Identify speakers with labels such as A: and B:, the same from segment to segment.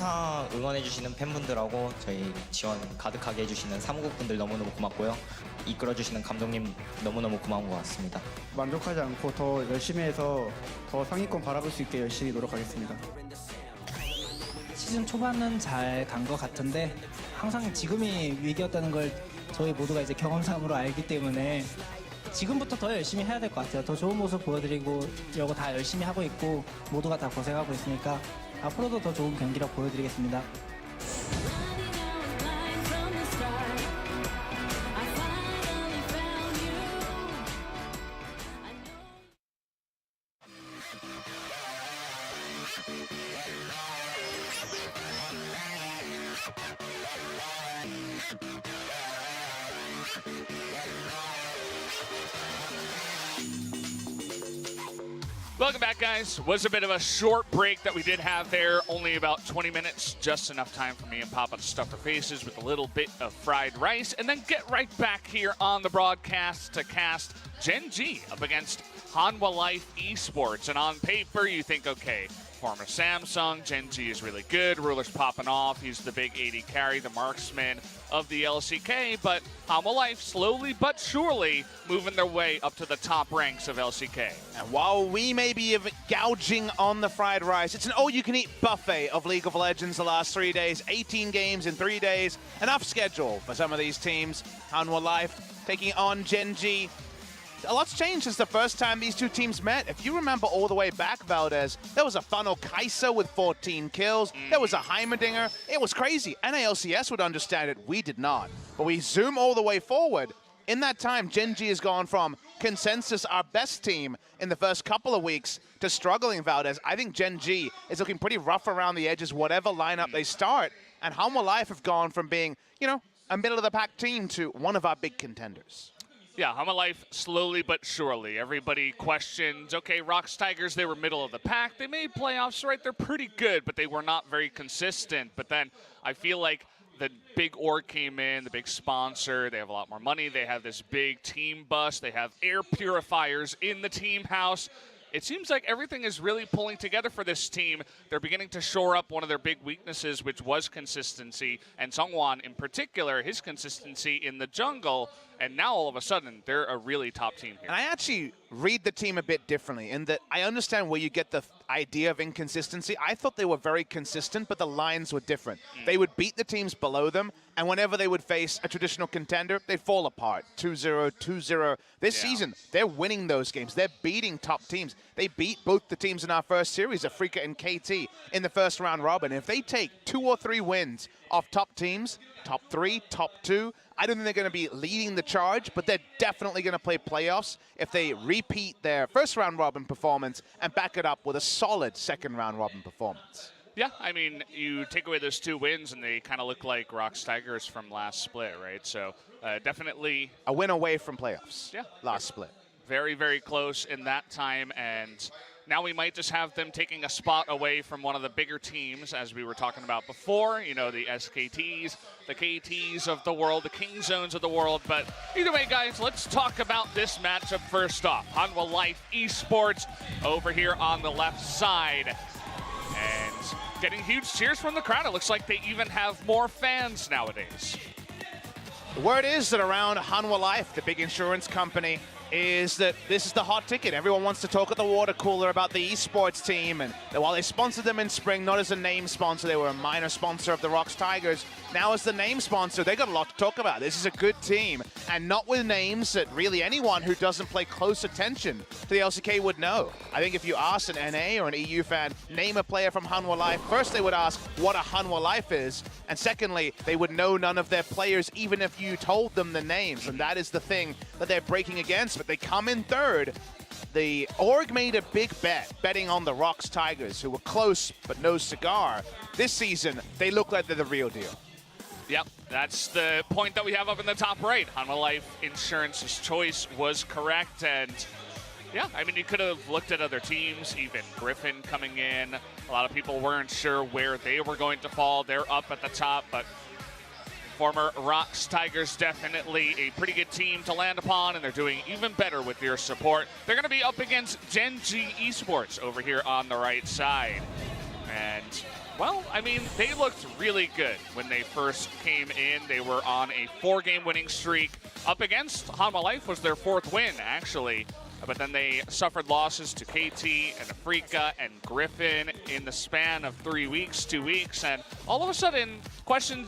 A: 항상 응원해주시는 팬분들하고 저희 지원 가득하게 해주시는 사무국분들 너무너무 고맙고요. 이끌어주시는 감독님 너무너무 고마운 것 같습니다.
B: 만족하지 않고 더 열심히 해서 더 상위권 바라볼 수 있게 열심히 노력하겠습니다.
C: 시즌 초반은 잘 간 것 같은데 항상 지금이 위기였다는 걸 저희 모두가 이제 경험상으로 알기 때문에 지금부터 더 열심히 해야 될 것 같아요. 더 좋은 모습 보여드리려고 다 열심히 하고 있고 모두가 다 고생하고 있으니까 앞으로도 더 좋은 경기력 보여드리겠습니다.
D: Welcome back, guys. Was a bit of a short break that we did have there, only about 20 minutes, just enough time for me and Papa to stuff our faces with a little bit of fried rice, and then get right back here on the broadcast to cast Gen G up against Hanwha Life Esports. And on paper, you think, okay, former Samsung, Gen G is really good, Ruler's popping off, he's the big AD carry, the marksman of the LCK, but Hanwha Life slowly but surely moving their way up to the top ranks of LCK.
E: And while we may be gouging on the fried rice, it's an all-you-can-eat buffet of League of Legends the last 3 days, 18 games in 3 days, enough schedule for some of these teams. Hanwha Life taking on Gen G. A lot's changed since the first time these two teams met. If you remember all the way back, Valdez, there was a Funnel Kaiser with 14 kills. There was a Heimerdinger. It was crazy. NALCS would understand it. We did not. But we zoom all the way forward. In that time, Gen G has gone from consensus, our best team in the first couple of weeks, to struggling, Valdez. I think Gen G is looking pretty rough around the edges, whatever lineup they start. And Hanwha Life have gone from being, you know, a middle-of-the-pack team to one of our big contenders.
D: Yeah, Hanwha Life slowly but surely. Everybody questions, okay, Rocks Tigers, they were middle of the pack. They made playoffs, right? They're pretty good, but they were not very consistent. But then I feel like the big org came in, the big sponsor. They have a lot more money. They have this big team bus. They have air purifiers in the team house. It seems like everything is really pulling together for this team. They're beginning to shore up one of their big weaknesses, which was consistency. And Seongwon, in particular, his consistency in the jungle. And now, all of a sudden, they're a really top team here.
E: And I actually read the team a bit differently in that I understand where you get the idea of inconsistency. I thought they were very consistent, but the lines were different. They would beat the teams below them, and whenever they would face a traditional contender, they'd fall apart. 2-0, 2-0. This season, they're winning those games. They're beating top teams. They beat both the teams in our first series, Afrika and KT, in the first round robin. If they take 2 or 3 wins off top teams, top 3, top 2, I don't think they're going to be leading the charge, but they're definitely going to play playoffs if they repeat their first round robin performance and back it up with a solid second round robin performance.
D: Yeah, I mean, you take away those 2 wins, and they kind of look like Rocks Tigers from last split, right? So definitely
E: a win away from playoffs.
D: Yeah,
E: last split.
D: Very, very close in that time, and now we might just have them taking a spot away from one of the bigger teams, as we were talking about before, you know, the SKTs, the KTs of the world, the King Zones of the world. But either way, guys, let's talk about this matchup first off. Hanwha Life Esports over here on the left side. And getting huge cheers from the crowd. It looks like they even have more fans nowadays.
E: The word is that around Hanwha Life, the big insurance company, is that this is the hot ticket. Everyone wants to talk at the water cooler about the esports team, and while they sponsored them in spring, not as a name sponsor, they were a minor sponsor of the Rocks Tigers. Now as the name sponsor, they got a lot to talk about. This is a good team, and not with names that really anyone who doesn't pay close attention to the LCK would know. I think if you ask an NA or an EU fan, name a player from Hanwha Life, first they would ask what a Hanwha Life is, and secondly, they would know none of their players even if you told them the names, and that is the thing that they're breaking against. But they come in third. The org made a big bet, betting on the Rocks Tigers, who were close but no cigar. This season, they look like they're the real deal.
D: Yep, that's the point that we have up in the top right. Hanwha Life Insurance's choice was correct, and yeah, I mean, you could have looked at other teams, even Griffin coming in. A lot of people weren't sure where they were going to fall. They're up at the top, but former Rocks Tigers, definitely a pretty good team to land upon, and they're doing even better with your support. They're going to be up against Gen G Esports over here on the right side. And, well, I mean, they looked really good when they first came in. They were on a 4-game winning streak. Up against Hanwha Life was their 4th win, actually. But then they suffered losses to KT and Afrika and Griffin in the span of 3 weeks, 2 weeks. And all of a sudden, question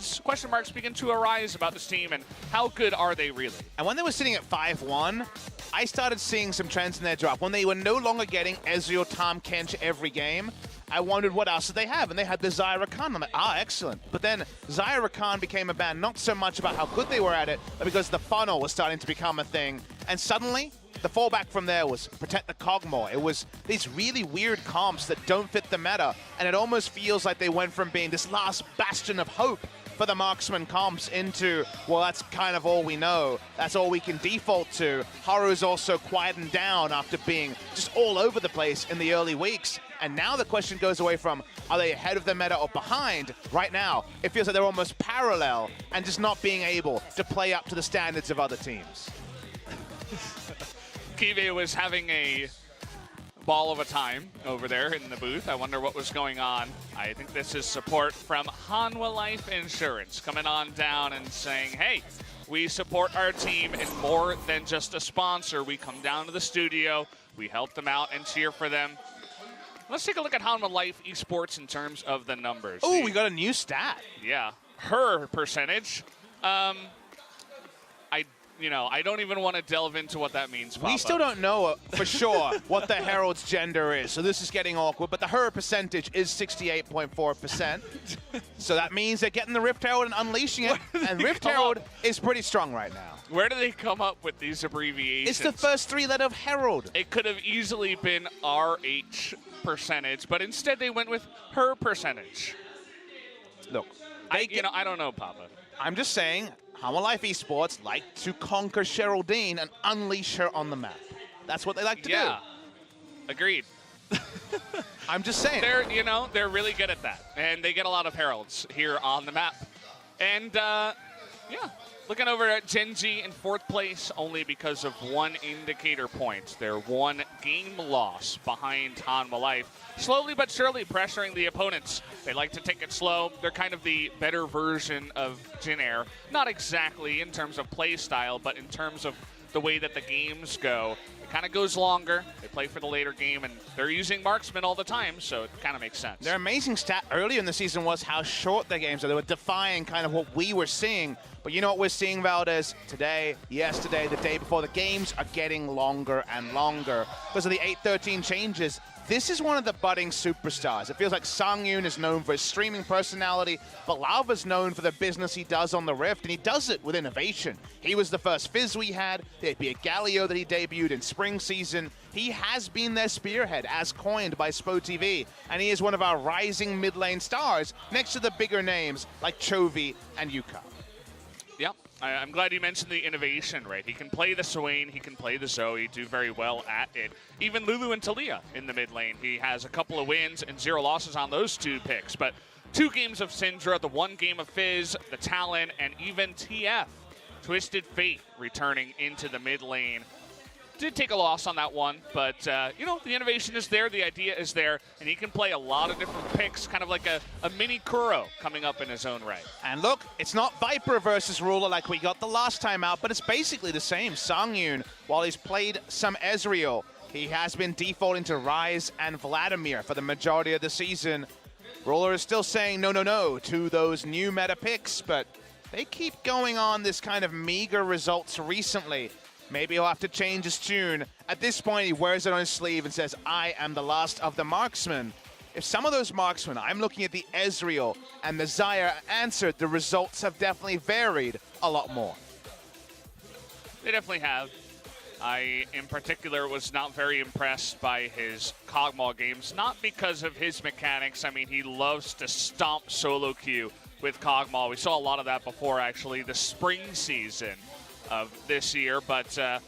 D: marks begin to arise about this team and how good are they really?
E: And when they were sitting at 5-1, I started seeing some trends in their drop. When they were no longer getting Ezreal, Tahm Kench every game, I wondered what else did they have, and they had the Zyra Khan. I'm like, excellent. But then Zyra Khan became a ban, not so much about how good they were at it, but because the funnel was starting to become a thing. And suddenly, the fallback from there was protect the Kog'Maw. It was these really weird comps that don't fit the meta, and it almost feels like they went from being this last bastion of hope for the marksman comps into, well, that's kind of all we know. That's all we can default to. Haru's also quietened down after being just all over the place in the early weeks. And now the question goes away from, are they ahead of the meta or behind? Right now, it feels like they're almost parallel and just not being able to play up to the standards of other teams.
D: Kive was having a ball of a time over there in the booth. I wonder what was going on. I think this is support from Hanwha Life Insurance coming on down and saying, hey, we support our team and more than just a sponsor. We come down to the studio, we help them out and cheer for them. Let's take a look at Hanwha Life Esports in terms of the numbers.
E: Oh, we got a new stat.
D: Yeah, her percentage. I don't even want to delve into what that means, Papa.
E: We still don't know for sure what the Herald's gender is, so this is getting awkward, but the her percentage is 68.4%. So that means they're getting the Rift Herald and unleashing it, and Rift Herald is pretty strong right now.
D: Where do they come up with these abbreviations?
E: It's the first 3 letter of Herald.
D: It could have easily been RH percentage, but instead they went with her percentage.
E: Look,
D: I don't know, Papa.
E: I'm just saying, Hanwha Life Esports like to conquer Geraldine and unleash her on the map. That's what they like to do.
D: Yeah, agreed.
E: I'm just saying.
D: They're really good at that, and they get a lot of heralds here on the map. And looking over at Genji in 4th place only because of 1 indicator point. They're 1 game loss behind Hanwha Life. Slowly but surely pressuring the opponents. They like to take it slow. They're kind of the better version of Jin Air. Not exactly in terms of play style, but in terms of the way that the games go. It kind of goes longer. They play for the later game, and they're using marksmen all the time, so it kind of makes sense.
E: Their amazing stat earlier in the season was how short their games are. They were defying kind of what we were seeing. But you know what we're seeing, Valdez? Today, yesterday, the day before, the games are getting longer and longer because of the 8-13 changes. This is one of the budding superstars. It feels like Sang-yoon is known for his streaming personality, but Lauva's known for the business he does on the Rift, and he does it with innovation. He was the first Fizz we had. There'd be a Galio that he debuted in spring season. He has been their spearhead, as coined by SpoTV, and he is one of our rising mid lane stars next to the bigger names like Chovy and Yuka.
D: Yep. I'm glad you mentioned the innovation, right? He can play the Swain, he can play the Zoe, do very well at it. Even Lulu and Talia in the mid lane. He has a couple of wins and 0 losses on those 2 picks. But 2 games of Syndra, the 1 game of Fizz, the Talon, and even TF. Twisted Fate returning into the mid lane. Did take a loss on that one, but the innovation is there, the idea is there, and he can play a lot of different picks, kind of like a mini Kuro coming up in his own right.
E: And look, it's not Viper versus Ruler like we got the last time out, but it's basically the same. Sang-yoon, while he's played some Ezreal, he has been defaulting to Ryze and Vladimir for the majority of the season. Ruler is still saying no to those new meta picks, but they keep going on this kind of meager results recently. Maybe he'll have to change his tune. At this point, he wears it on his sleeve and says, I am the last of the marksmen. If some of those marksmen, I'm looking at the Ezreal and the Zyra, answered, the results have definitely varied a lot more.
D: They definitely have. I, in particular, was not very impressed by his Kog'Maw games, not because of his mechanics. I mean, he loves to stomp solo queue with Kog'Maw. We saw a lot of that before, actually, the spring season of this year, but I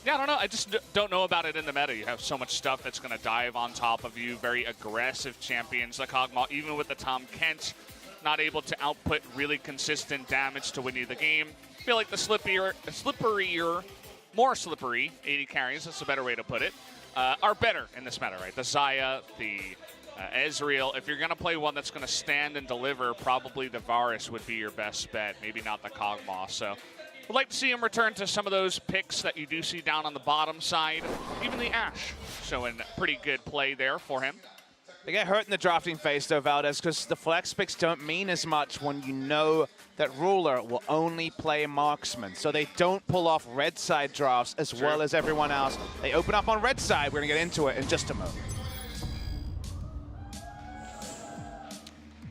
D: don't know. I just don't know about it in the meta. You have so much stuff that's going to dive on top of you, very aggressive champions like Kog'Maw, even with the Tahm Kench, not able to output really consistent damage to win you the game. I feel like the slipperier, more slippery 80 carries, that's a better way to put it, are better in this meta, right? The Xayah, the Ezreal, if you're going to play one that's going to stand and deliver, probably the Varus would be your best bet, maybe not the Kog'Maw. So we'd like to see him return to some of those picks that you do see down on the bottom side. Even the Ashe showing pretty good play there for him.
E: They get hurt in the drafting phase, though, Valdez, because the flex picks don't mean as much when you know that Ruler will only play marksman. So they don't pull off red side drafts as well as everyone else. They open up on red side. We're going to get into it in just a moment.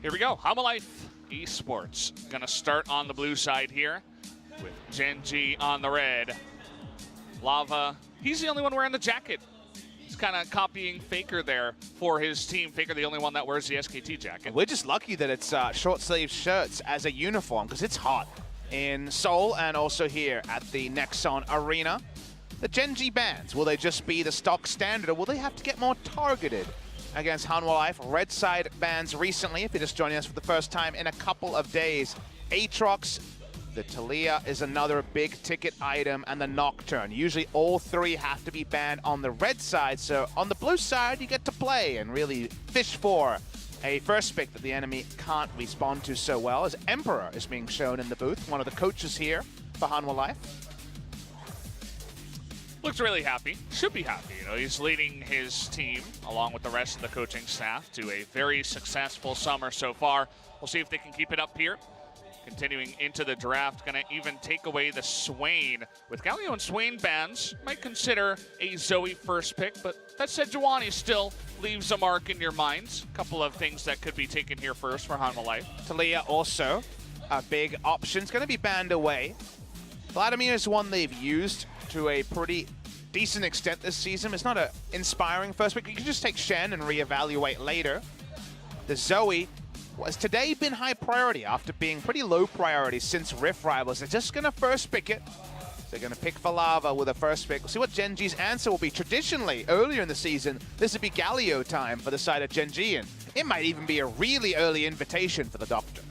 D: Here we go. Hanwha Life Esports going to start on the blue side here with Gen.G on the red. Lava, he's the only one wearing the jacket. He's kind of copying Faker there for his team. Faker, the only one that wears the SKT jacket.
E: We're just lucky that it's short sleeve shirts as a uniform because it's hot in Seoul and also here at the Nexon Arena. The Gen.G bans, will they just be the stock standard or will they have to get more targeted against Hanwha Life? Red side bans recently, if you're just joining us for the first time in a couple of days. Aatrox, the Talia is another big ticket item, and the Nocturne. Usually all three have to be banned on the red side, so on the blue side you get to play and really fish for a first pick that the enemy can't respond to so well, as Emperor is being shown in the booth, one of the coaches here for Hanwha Life.
D: Looks really happy, should be happy. You know, he's leading his team along with the rest of the coaching staff to a very successful summer so far. We'll see if they can keep it up here. Continuing into the draft, gonna even take away the Swain. With Galio and Swain bans, might consider a Zoe first pick, but that said, Juwani still leaves a mark in your minds. A couple of things that could be taken here first for Hanwha Life.
E: Talia also a big option. It's gonna be banned away. Vladimir is one they've used to a pretty decent extent this season. It's not an inspiring first pick. You can just take Shen and reevaluate later. The Zoe has today been high priority after being pretty low priority since Rift Rivals. They're just going to first pick it. They're going to pick for Lava with a first pick. We'll see what Gen.G's answer will be. Traditionally, earlier in the season, this would be Galio time for the side of Gen.G, and it might even be a really early invitation for the Doctor.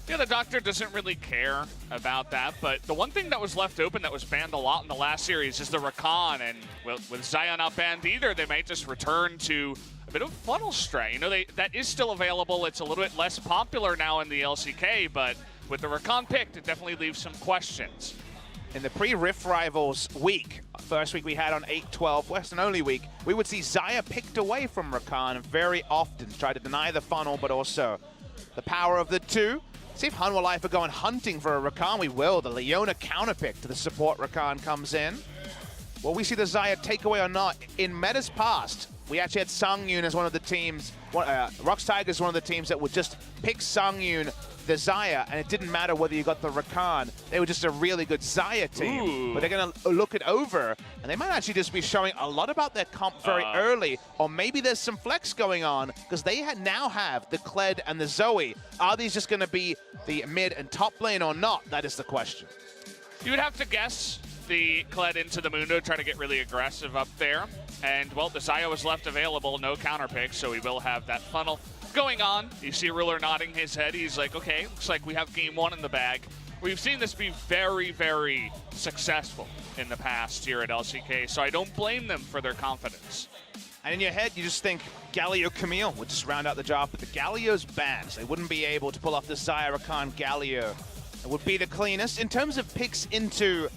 D: Yeah, the Doctor doesn't really care about that, but the one thing that was left open that was banned a lot in the last series is the Rakan, and with Xayah not banned either, they might just return to a bit of funnel strat. You know, that is still available. It's a little bit less popular now in the LCK, but with the Rakan picked, it definitely leaves some questions.
E: In the pre-Rift Rivals week, first week we had on 8-12, Western only week, we would see Xayah picked away from Rakan very often to try to deny the funnel, but also the power of the two. See if Hanwha Life are going hunting for a Rakan. We will. The Leona counterpick to the support Rakan comes in. Will we see the Xayah takeaway or not? In Meta's past, we actually had Sungyun as one of the teams. Rox Tigers one of the teams that would just pick Sungyun, the Xayah, and it didn't matter whether you got the Rakan. They were just a really good Xayah team.
D: Ooh.
E: But they're going to look it over, and they might actually just be showing a lot about their comp very early, or maybe there's some flex going on, because they now have the Kled and the Zoe. Are these just going to be the mid and top lane or not? That is the question.
D: You would have to guess the Kled into the Mundo, try to get really aggressive up there. And, well, the Xayah was left available, no counter pick, so we will have that funnel going on. You see Ruler nodding his head. He's like, okay, looks like we have game one in the bag. We've seen this be very, very successful in the past here at LCK, so I don't blame them for their confidence.
E: And in your head, you just think Galio Camille would just round out the draft, but the Galio's banned, so they wouldn't be able to pull off the Xayah Rakan Galio. It would be the cleanest. In terms of picks into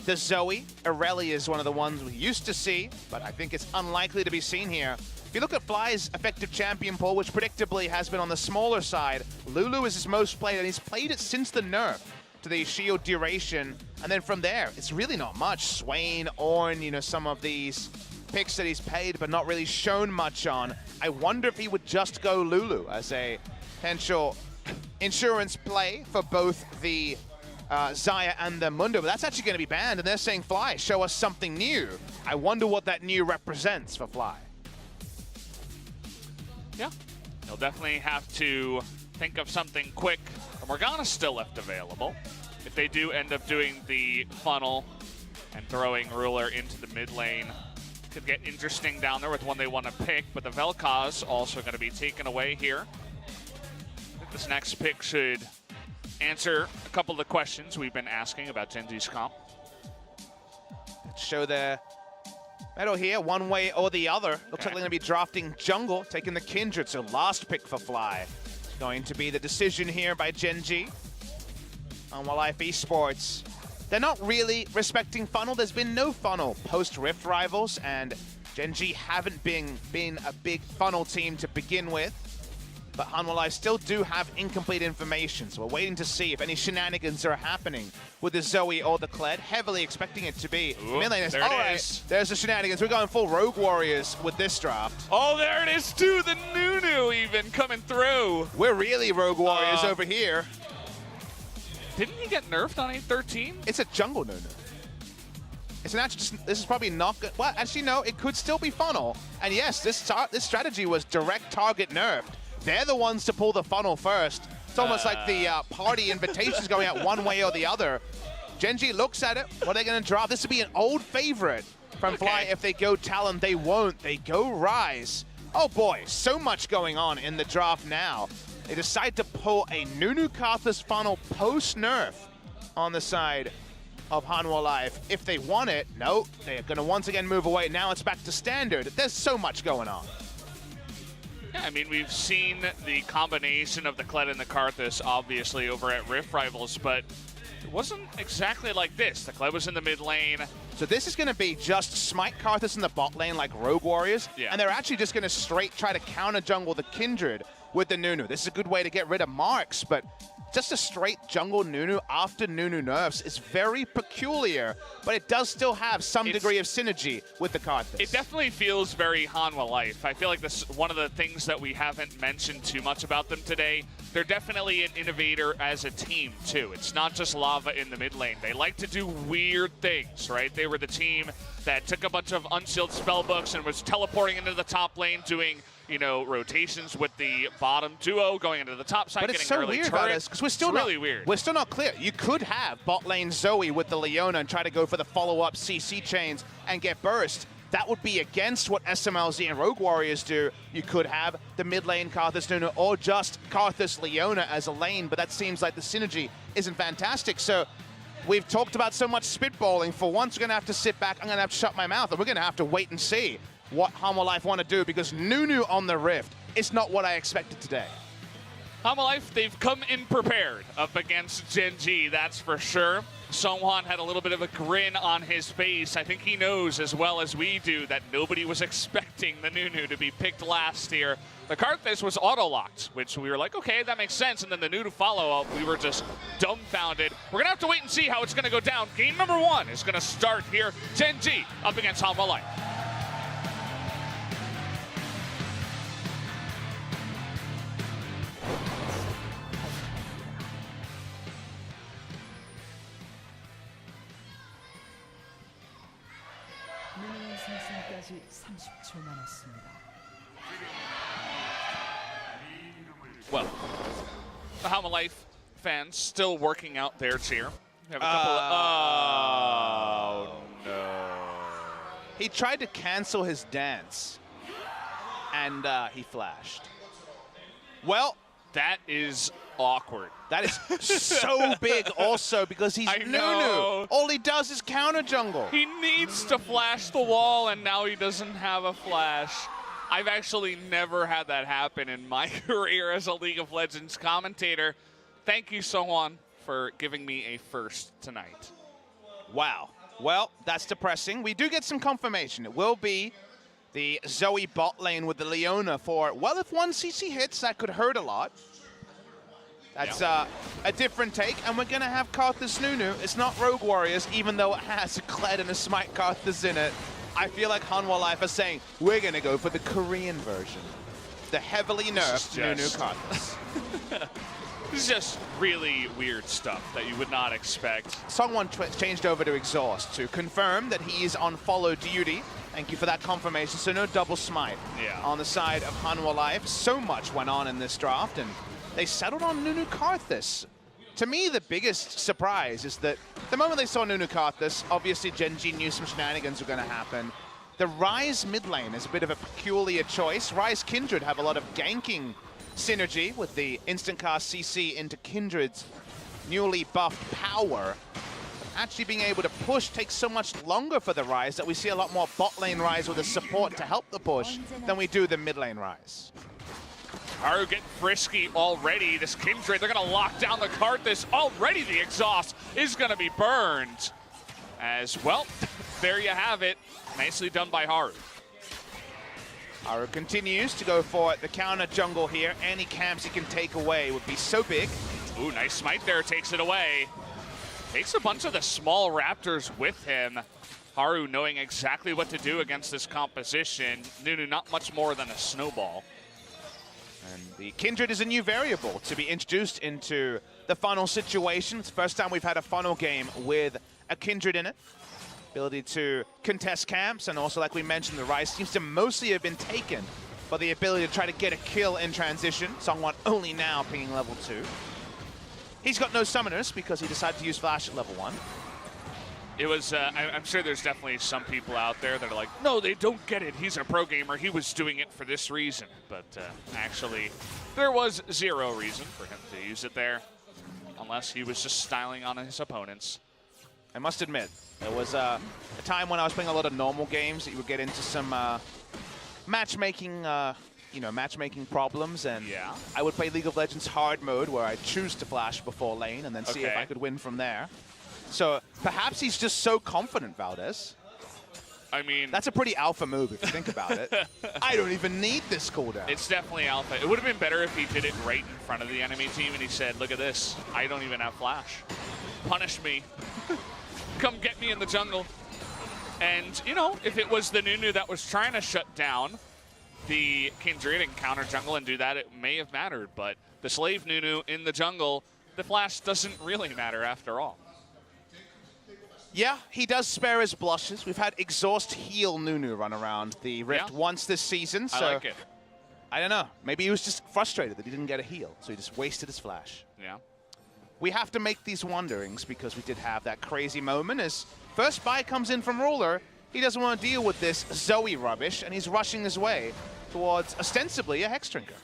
E: the Zoe, Irelia is one of the ones we used to see, but I think it's unlikely to be seen here. If you look at Fly's effective champion pool, which predictably has been on the smaller side, Lulu is his most played, and he's played it since the nerf to the shield duration. And then from there, it's really not much. Swain, Ornn, you know, some of these picks that he's paid but not really shown much on. I wonder if he would just go Lulu as a potential insurance play for both the Xayah and the Mundo, but that's actually going to be banned, and they're saying, Fly, show us something new. I wonder what that new represents for Fly.
D: Yeah, he'll definitely have to think of something quick. Morgana's still left available. If they do end up doing the funnel and throwing Ruler into the mid lane, could get interesting down there with one they want to pick, but the Vel'Koz also going to be taken away here. I think this next pick should answer a couple of the questions we've been asking about Gen.G's comp.
E: Show their Metal here, one way or the other. Looks like they're going to be drafting jungle, taking the Kindred, so last pick for Fly. Going to be the decision here by Gen G. Hanwha Life Esports. They're not really respecting funnel. There's been no funnel post-Rift Rivals, and Gen G haven't been a big funnel team to begin with. But Hanwha Life still do have incomplete information, so we're waiting to see if any shenanigans are happening with the Zoe or the Kled. Heavily expecting it to be.
D: Ooh, there it is.
E: There's the shenanigans. We're going full Rogue Warriors with this draft.
D: Oh, there it is too. The Nunu even coming through.
E: We're really Rogue Warriors over here.
D: Didn't he get nerfed on 813?
E: It's a jungle Nunu. It's an actual, this is probably not good. Well, actually, no, it could still be funnel. And yes, this strategy was direct target nerfed. They're the ones to pull the funnel first. It's almost like the party invitations going out one way or the other. Gen G looks at it. What are they going to draft? This would be an old favorite from Fly. If they go Talon, they won't. They go Rise. Oh boy, so much going on in the draft now. They decide to pull a Nunu Karthus funnel post-nerf on the side of Hanwha Life. If they want it, no, they're going to once again move away. Now it's back to standard. There's so much going on.
D: Yeah, I mean, we've seen the combination of the Kled and the Karthus, obviously, over at Rift Rivals, but it wasn't exactly like this. The Kled was in the mid lane.
E: So this is going to be just smite Karthus in the bot lane like Rogue Warriors, and they're actually just going to straight try to counter jungle the Kindred with the Nunu. This is a good way to get rid of marks, but just a straight jungle Nunu after Nunu nerfs is very peculiar, but it does still have some degree of synergy with the Karthus.
D: It definitely feels very Hanwha Life. I feel like this is one of the things that we haven't mentioned too much about them today. They're definitely an innovator as a team, too. It's not just Lava in the mid lane. They like to do weird things, right? They were the team that took a bunch of unsealed spellbooks and was teleporting into the top lane, doing, you know, rotations with the bottom duo, going into the top side,
E: but it's
D: getting
E: so
D: early
E: weird
D: turret.
E: about this because we're still
D: really weird.
E: We're still not clear. You could have bot lane Zoe with the Leona and try to go for the follow-up CC chains and get burst. That would be against what SMLZ and Rogue Warriors do. You could have the mid lane Karthus Nunu or just Karthus Leona as a lane, but that seems like the synergy isn't fantastic. So we've talked about so much spitballing. For once, we're going to have to sit back. I'm going to have to shut my mouth, and we're going to have to wait and see what Hanwha Life want to do, because Nunu on the Rift is not what I expected today.
D: Hanwha Life, they've come in prepared up against Gen G, that's for sure. Songwon had a little bit of a grin on his face. I think he knows as well as we do that nobody was expecting the Nunu to be picked last here. The Karthus was auto-locked, which we were like, okay, that makes sense. And then the Nunu follow-up, we were just dumbfounded. We're going to have to wait and see how it's going to go down. Game number 1 is going to start here. Gen G up against Hanwha Life.
F: 생성까지 30초 남았습니다.
D: Well, the Hanwha Life fans still working out their cheer. We have a couple of, oh no.
E: He tried to cancel his dance, and he flashed. Well,
D: that is awkward.
E: That is so big also because he's Nunu. All he does is counter jungle.
D: He needs to flash the wall, and now he doesn't have a flash. I've actually never had that happen in my career as a League of Legends commentator. Thank you, Songwon, for giving me a first tonight.
E: Wow. Well, that's depressing. We do get some confirmation. It will be the Zoe bot lane with the Leona for, well, if one CC hits, that could hurt a lot. That's a different take, and we're going to have Karthus Nunu. It's not Rogue Warriors, even though it has a Kled and a Smite Karthus in it. I feel like Hanwha Life are saying, we're going to go for the Korean version. The heavily nerfed Nunu Karthus.
D: This is just really weird stuff that you would not expect.
E: Songwon changed over to Exhaust to confirm that he is on follow duty. Thank you for that confirmation. So no double smite on the side of Hanwha Life. So much went on in this draft, and they settled on Nunu Karthus. To me, the biggest surprise is that the moment they saw Nunu Karthus, obviously Gen G knew some shenanigans were going to happen. The Ryze mid lane is a bit of a peculiar choice. Ryze Kindred have a lot of ganking synergy with the instant cast CC into Kindred's newly buffed power. actually being able to push takes so much longer for the Rise that we see a lot more bot lane Rise with the support to help the push than we do the mid lane Rise.
D: Haru getting frisky already. This Kindred, they're going to lock down the Karthus. Already the exhaust is going to be burned. As well, there you have it. Nicely done by Haru.
E: Haru continues to go for the counter jungle here. Any camps he can take away would be so big.
D: Ooh, nice smite there, takes it away. Takes a bunch of the small Raptors with him. Haru knowing exactly what to do against this composition. Nunu not much more than a snowball.
E: And the Kindred is a new variable to be introduced into the funnel situation. It's the first time we've had a funnel game with a Kindred in it. Ability to contest camps, and also, like we mentioned, the Rise seems to mostly have been taken for the ability to try to get a kill in transition. Songwon only now pinging level 2. He's got no summoners because he decided to use Flash at level 1.
D: It was, I'm sure there's definitely some people out there that are like, no, they don't get it. He's a pro gamer. He was doing it for this reason. But actually, there was zero reason for him to use it there, unless he was just styling on his opponents.
E: I must admit, there was a time when I was playing a lot of normal games that you would get into some matchmaking, matchmaking problems, and
D: yeah.
E: I would play League of Legends hard mode where I choose to flash before lane and then see if I could win from there. So perhaps he's just so confident, Valdez.
D: I mean,
E: that's a pretty alpha move if you think about it. I don't even need this cooldown.
D: It's definitely alpha. It would have been better if he did it right in front of the enemy team and he said, look at this, I don't even have flash. Punish me. Come get me in the jungle. And, you know, if it was the Nunu that was trying to shut down the Kindred and counter jungle and do that, it may have mattered. But the slave Nunu in the jungle, the flash doesn't really matter after all.
E: Yeah, he does spare his blushes. We've had exhaust heal Nunu run around the Rift once this season. So
D: I like it.
E: I don't know. Maybe he was just frustrated that he didn't get a heal, so he just wasted his flash.
D: Yeah.
E: We have to make these wonderings because we did have that crazy moment as first buy comes in from Ruler. He doesn't want to deal with this Zoe rubbish, and he's rushing his way towards ostensibly a Hex Drinker.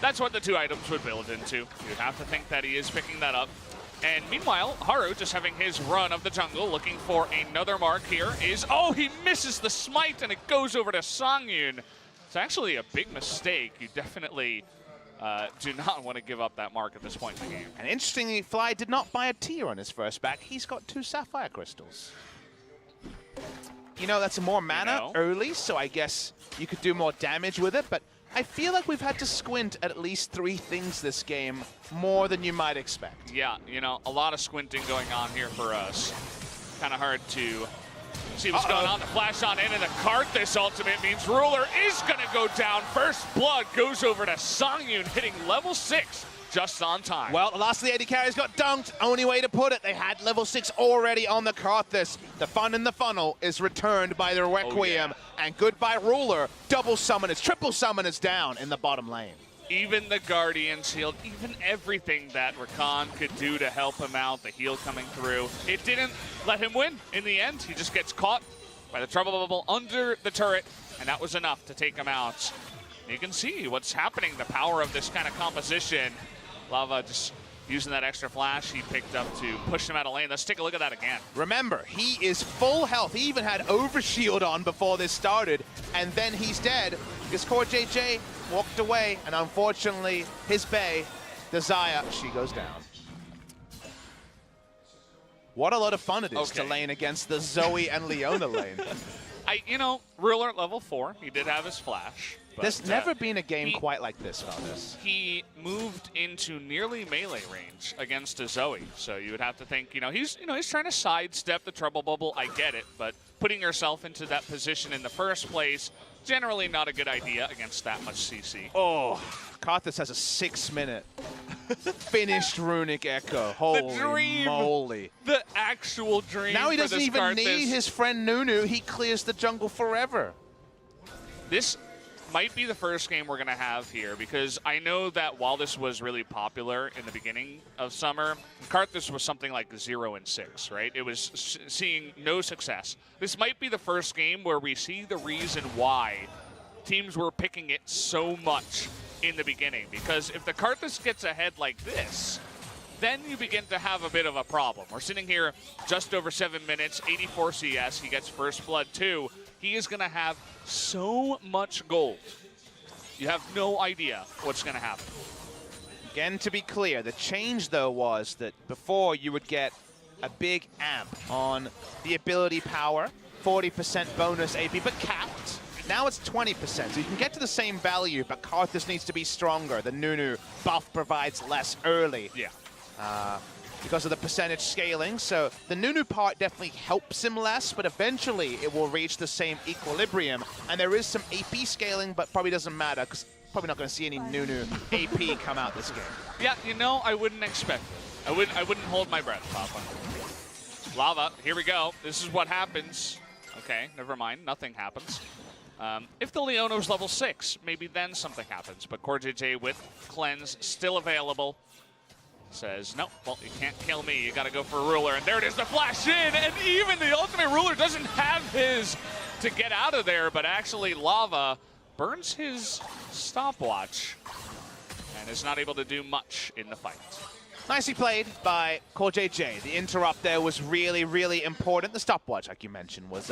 D: That's what the two items would build into. You'd have to think that he is picking that up. And meanwhile, Haru just having his run of the jungle, looking for another mark here is, oh, he misses the smite and it goes over to Songyun. It's actually a big mistake. You definitely do not want to give up that mark at this point in the game.
E: And interestingly, Fly did not buy a tier on his first back. He's got 2 Sapphire Crystals. You know, that's more mana early, so I guess you could do more damage with it, but I feel like we've had to squint at least 3 things this game, more than you might expect.
D: Yeah, you know, a lot of squinting going on here for us. Kind of hard to see what's going on. The flash on in, and the Karthus ultimate means Ruler is going to go down. First blood goes over to Songyun, hitting level 6 just on time.
E: Well, the last of the AD carries got dunked. Only way to put it, they had level 6 already on the Karthus. The fun in the funnel is returned by the Requiem. And goodbye, Ruler. Double summoners, triple summoners down in the bottom lane.
D: Even the Guardian Shield, even everything that Rakan could do to help him out, the heal coming through, it didn't let him win in the end. He just gets caught by the trouble bubble under the turret, and that was enough to take him out. You can see what's happening, the power of this kind of composition. Lava just using that extra flash he picked up to push him out of lane. Let's take a look at that again.
E: Remember, he is full health. He even had overshield on before this started, and then he's dead because Core JJ walked away, and unfortunately, his Bay, Desire, she goes down. What a lot of fun it is to lane against the Zoe and Leona lane.
D: Ruler at level 4, he did have his flash. But,
E: there's never been a game quite like this, Valdez.
D: He moved into nearly melee range against a Zoe, so you would have to think, he's trying to sidestep the trouble bubble. I get it, but putting yourself into that position in the first place, generally not a good idea against that much CC.
E: Oh, Karthus has a 6-minute finished Runic Echo. Holy moly.
D: The actual dream.
E: Now he
D: for
E: doesn't
D: this
E: even
D: Karthus.
E: need his friend Nunu. He clears the jungle forever.
D: This might be the first game we're going to have here, because I know that while this was really popular in the beginning of summer, Karthus was something like 0-6, right? It was seeing no success. This might be the first game where we see the reason why teams were picking it so much in the beginning, because if the Karthus gets ahead like this, then you begin to have a bit of a problem. We're sitting here just over 7 minutes, 84 CS. He gets first blood too. He is going to have so much gold. You have no idea what's going to happen.
E: Again, to be clear, the change, though, was that before you would get a big amp on the ability power, 40% bonus AP, but capped. Now it's 20%, so you can get to the same value, but Karthus needs to be stronger. The Nunu buff provides less early.
D: Yeah.
E: Because of the percentage scaling, so the Nunu part definitely helps him less, but eventually it will reach the same equilibrium. And there is some AP scaling, but probably doesn't matter, because probably not going to see any Nunu AP come out this game.
D: Yeah, you know, I wouldn't expect it. I wouldn't hold my breath, Papa. Lava, here we go. This is what happens. Okay, never mind, nothing happens. If the Leono's level 6, maybe then something happens. But CoreJJ with Cleanse still available. Says, no, well, you can't kill me. You got to go for Ruler. And there it is, the flash in. And even the ultimate Ruler doesn't have his to get out of there. But actually, Lava burns his stopwatch and is not able to do much in the fight.
E: Nicely played by CoreJJ. The interrupt there was really, really important. The stopwatch, like you mentioned, was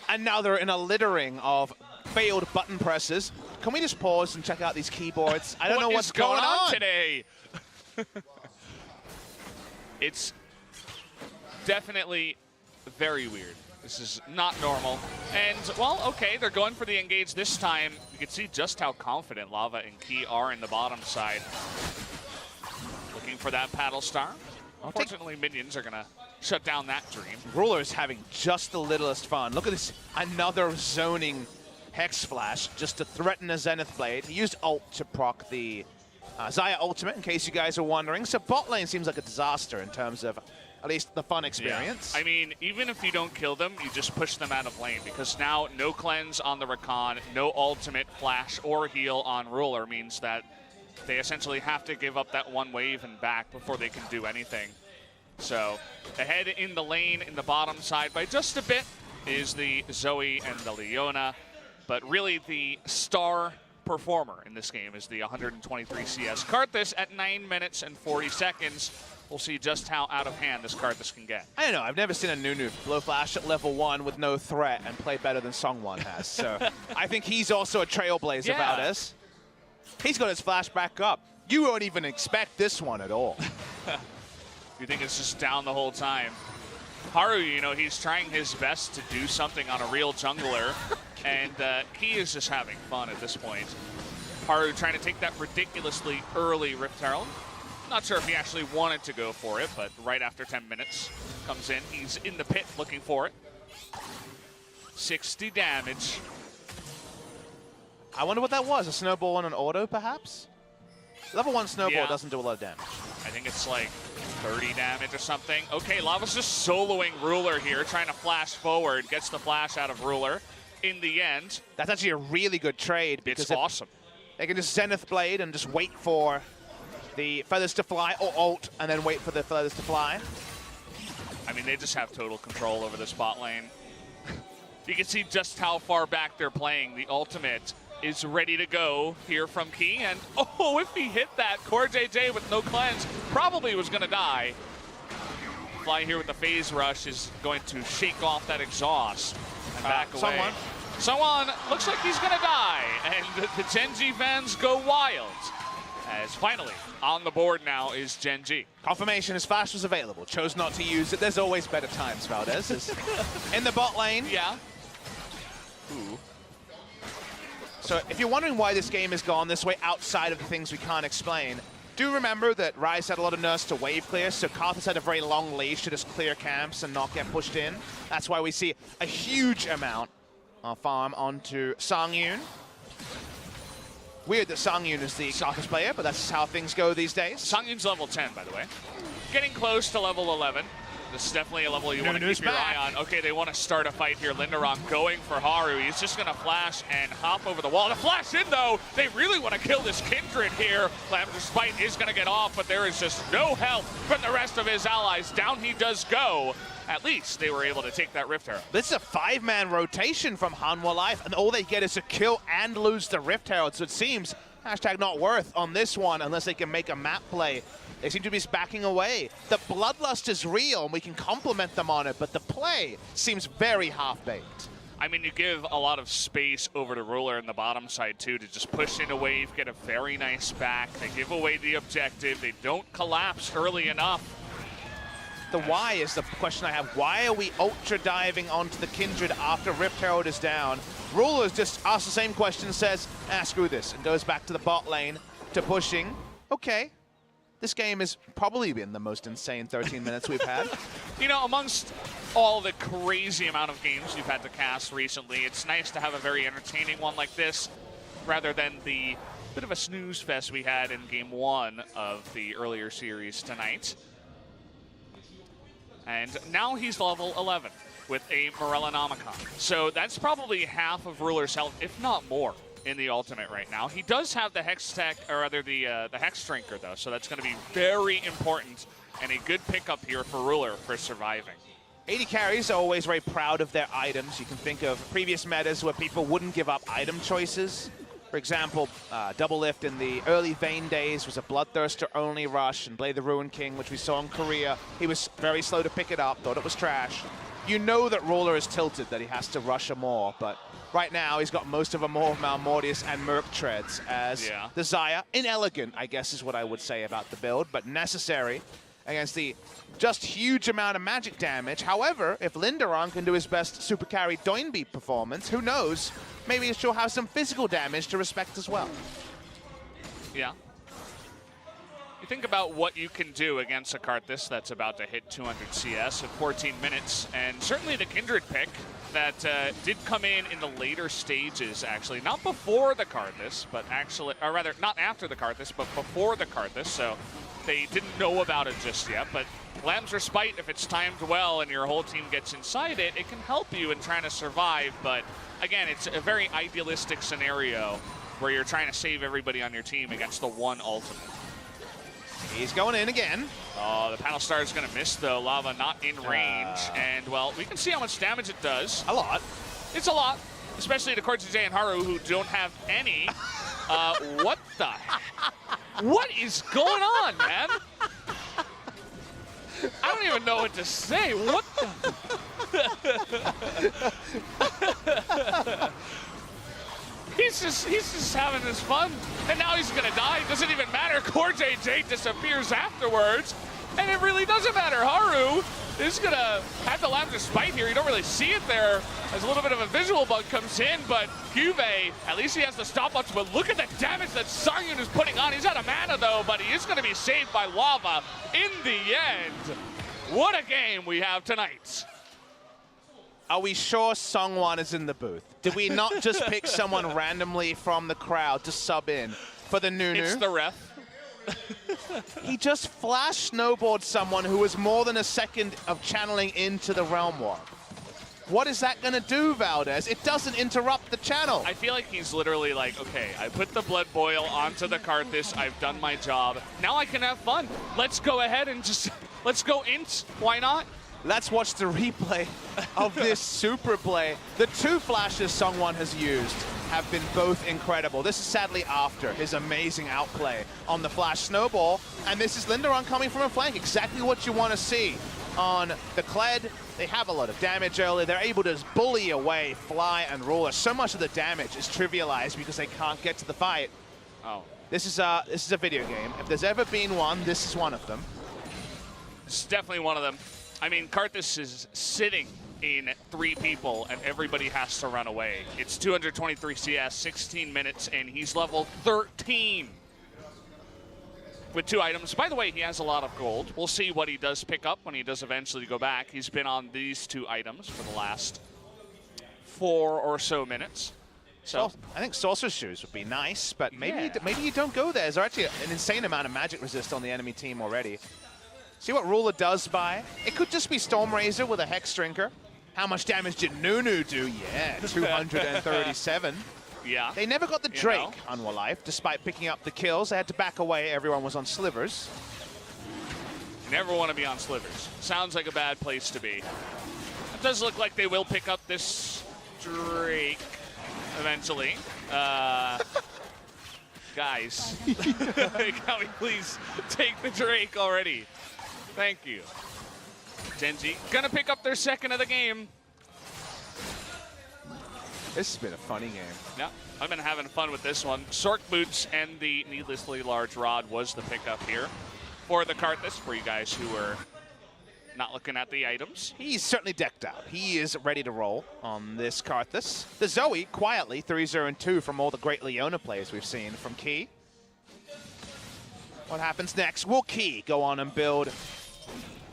E: another in a littering of failed button presses. Can we just pause and check out these keyboards? I don't know what's going on
D: today. It's definitely very weird. This is not normal. And, well, okay, they're going for the engage this time. You can see just how confident Lava and Key are in the bottom side. Looking for that paddle star. Unfortunately, minions are going to shut down that dream.
E: Ruler's having just the littlest fun. Look at this, another zoning Hex Flash just to threaten a Zenith Blade. He used ult to proc the Xayah ultimate, in case you guys are wondering. So bot lane seems like a disaster in terms of at least the fun experience.
D: Yeah. I mean, even if you don't kill them, you just push them out of lane, because now no cleanse on the Rakan, no ultimate flash or heal on Ruler means that they essentially have to give up that one wave and back before they can do anything. So ahead in the lane in the bottom side by just a bit is the Zoe and the Leona, but really the star performer in this game is the 123 CS Karthus at 9 minutes and 40 seconds. We'll see just how out of hand this Karthus can get.
E: I don't know, I've never seen a Nunu blow flash at level 1 with no threat and play better than Songwon has. So I think he's also a trailblazer about us. He's got his flash back up. You won't even expect this one at all.
D: You think it's just down the whole time. Haru, you know, he's trying his best to do something on a real jungler, and he is just having fun at this point. Haru trying to take that ridiculously early Rift Herald. Not sure if he actually wanted to go for it, but right after 10 minutes comes in. He's in the pit looking for it. 60 damage.
E: I wonder what that was, a snowball on an auto, perhaps? Level 1 snowball doesn't do a lot of damage.
D: I think it's like 30 damage or something. Okay, Lava's just soloing Ruler here, trying to flash forward, gets the flash out of Ruler. In the end,
E: that's actually a really good trade.
D: It's awesome.
E: They can just Zenith Blade and just wait for the feathers to fly, or ult, and then wait for the feathers to fly.
D: I mean, they just have total control over the spot lane. You can see just how far back they're playing. The ultimate is ready to go here from Key, and oh, if he hit that, CoreJJ with no cleanse probably was going to die. Fly here with the phase rush is going to shake off that exhaust and back away. Someone looks like he's going to die, and the Genji fans go wild. As finally, on the board now is Genji.
E: Confirmation his flash was available. Chose not to use it. There's always better times, Valdez. In the bot lane.
D: Yeah.
E: Ooh. So if you're wondering why this game has gone this way outside of the things we can't explain, do remember that Ryze had a lot of nurse to wave clear, so Karthus had a very long leash to just clear camps and not get pushed in. That's why we see a huge amount of farm onto Songyun. Weird that Songyun is the Karthus player, but that's how things go these days.
D: Songyun's level 10, by the way. Getting close to level 11. This is definitely a level you want to keep your eye on. Okay, they want to start a fight here. Linderon going for Haru. He's just going to flash and hop over the wall. The flash in, though. They really want to kill this Kindred here. Lavender Spite is going to get off, but there is just no help from the rest of his allies. Down he does go. At least they were able to take that Rift Herald.
E: This is a 5-man rotation from Hanwha Life, and all they get is a kill and lose the Rift Herald. So it seems hashtag not worth on this one unless they can make a map play They seem to be backing away. The bloodlust is real, and we can compliment them on it, but the play seems very half-baked.
D: I mean, you give a lot of space over to Ruler in the bottom side, too, to just push in a wave, get a very nice back. They give away the objective. They don't collapse early enough.
E: The why is the question I have. Why are we ultra diving onto the Kindred after Rift Herald is down? Ruler's just asked the same question, says, screw this, and goes back to the bot lane to pushing. Okay. This game has probably been the most insane 13 minutes we've had.
D: You know, amongst all the crazy amount of games you've had to cast recently, it's nice to have a very entertaining one like this, rather than the bit of a snooze fest we had in Game 1 of the earlier series tonight. And now he's level 11 with a Morellonomicon. So that's probably half of Ruler's health, if not more, in the ultimate right now. He does have the Hex Tech, or rather the Hex Drinker, though, so that's going to be very important and a good pickup here for Ruler for surviving.
E: AD carries are always very proud of their items. You can think of previous metas where people wouldn't give up item choices. For example, Double Lift in the early Vayne days was a Bloodthirster-only rush, and Blade the Ruin King, which we saw in Korea, he was very slow to pick it up, thought it was trash. You know that Ruler is tilted, that he has to rush a more, but right now he's got most of a more of Malmortius and Merc Treads as the Xayah. Inelegant, I guess is what I would say about the build, but necessary against the just huge amount of magic damage. However, if Lindaron can do his best super carry Doinbeat performance, who knows? Maybe she'll have some physical damage to respect as well.
D: Yeah. You think about what you can do against a Karthus that's about to hit 200 CS in 14 minutes, and certainly the Kindred pick that did come in the later stages, actually. Not before the Karthus, but actually, or rather, not after the Karthus, but before the Karthus, so they didn't know about it just yet, but Lamb's Respite, if it's timed well and your whole team gets inside it, it can help you in trying to survive, but again, it's a very idealistic scenario where you're trying to save everybody on your team against the one ultimate.
E: He's going in again.
D: Oh, the Panel Star is going to miss, though. Lava not in range, and, well, we can see how much damage it does.
E: A lot.
D: It's a lot, especially to Kortejay and Haru, who don't have any. What the? What is going on, man? I don't even know what to say. What the? He's just having his fun, and now he's gonna die. It doesn't even matter. Kortejay disappears afterwards, and it really doesn't matter. Haru is gonna have the Lamb's Respite here. You don't really see it there as a little bit of a visual bug comes in, but Juve, at least he has the stopwatch. But look at the damage that Saryun is putting on. He's out of mana though, but he is gonna be saved by Lava in the end. What a game we have tonight.
E: Are we sure Songwon is in the booth? Did we not just pick someone randomly from the crowd to sub in for the Nunu?
D: It's the ref.
E: He just flash snowballed someone who was more than a second of channeling into the Realm Warp. What is that going to do, Valdez? It doesn't interrupt the channel.
D: I feel like he's literally like, okay, I put the Blood Boil onto the Karthus. I've done my job. Now I can have fun. Let's go ahead and just, let's go int. Why not?
E: Let's watch the replay of this super play. The two flashes Songwon has used have been both incredible. This is sadly after his amazing outplay on the flash snowball. And this is Lindaron coming from a flank, exactly what you want to see. On the Kled, they have a lot of damage early. They're able to bully away Fly and Ruler. So much of the damage is trivialized because they can't get to the fight.
D: Oh.
E: This is a video game. If there's ever been one, this is one of them.
D: This is definitely one of them. I mean, Karthus is sitting in 3 people, and everybody has to run away. It's 223 CS, 16 minutes, and he's level 13 with 2 items. By the way, he has a lot of gold. We'll see what he does pick up when he does eventually go back. He's been on these 2 items for the last 4 or so minutes. So
E: I think Sorcerer's Shoes would be nice, but maybe you don't go there. There's actually an insane amount of magic resist on the enemy team already. See what Ruler does by. It could just be Stormrazor with a Hex Drinker. How much damage did Nunu do? Yeah, 237.
D: Yeah.
E: They never got the Drake Hanwha Life, despite picking up the kills. They had to back away. Everyone was on Slivers.
D: You never want to be on Slivers. Sounds like a bad place to be. It does look like they will pick up this Drake eventually. Guys, can we please take the Drake already? Thank you. Genji gonna pick up their second of the game.
E: This has been a funny game.
D: Yeah, I've been having fun with this one. Sork Boots and the needlessly large rod was the pickup here for the Karthus, for you guys who were not looking at the items.
E: He's certainly decked out. He is ready to roll on this Karthus. The Zoe, quietly, 3-0-2 from all the great Leona plays we've seen from Key. What happens next? Will Key go on and build...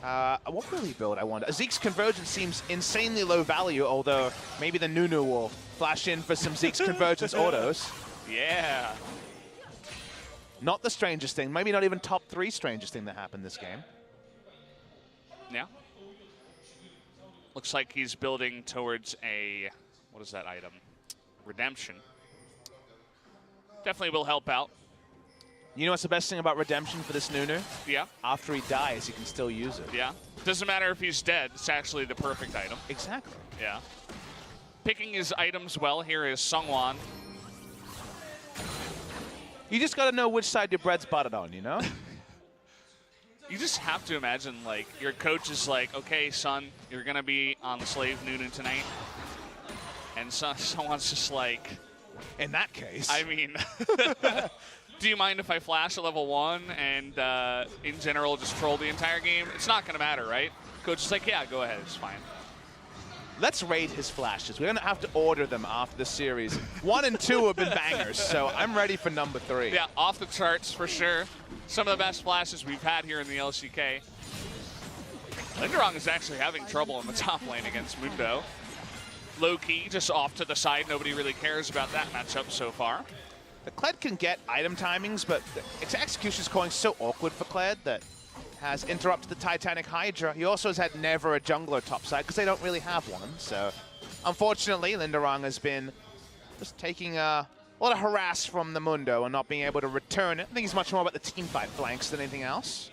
E: what will he build, I wonder? Zeke's Convergence seems insanely low value, although maybe the Nunu will flash in for some Zeke's Convergence autos.
D: Yeah.
E: Not the strangest thing, maybe not even top 3 strangest thing that happened this game.
D: Yeah. Looks like he's building towards a, what is that item? Redemption. Definitely will help out.
E: You know what's the best thing about Redemption for this Nunu?
D: Yeah.
E: After he dies, he can still use it.
D: Yeah. Doesn't matter if he's dead. It's actually the perfect item.
E: Exactly.
D: Yeah. Picking his items well here is Sungwon.
E: You just got to know which side your bread's buttered on, you know?
D: You just have to imagine, like, your coach is like, okay, son, you're going to be on the Slave Nunu tonight. And someone's just like...
E: In that case.
D: I mean... Do you mind if I flash at level 1 and, in general, just troll the entire game? It's not going to matter, right? Coach is like, yeah, go ahead. It's fine.
E: Let's rate his flashes. We're going to have to order them after the series. 1 and 2 have been bangers, so I'm ready for number 3.
D: Yeah, off the charts for sure. Some of the best flashes we've had here in the LCK. Linderong is actually having trouble in the top lane against Mundo. Low-key, just off to the side. Nobody really cares about that matchup so far.
E: The Kled can get item timings, but its execution is going so awkward for Kled that has interrupted the Titanic Hydra. He also has had never a jungler topside because they don't really have one. So, unfortunately, Linderong has been just taking a lot of harass from the Mundo and not being able to return it. I think he's much more about the teamfight flanks than anything else.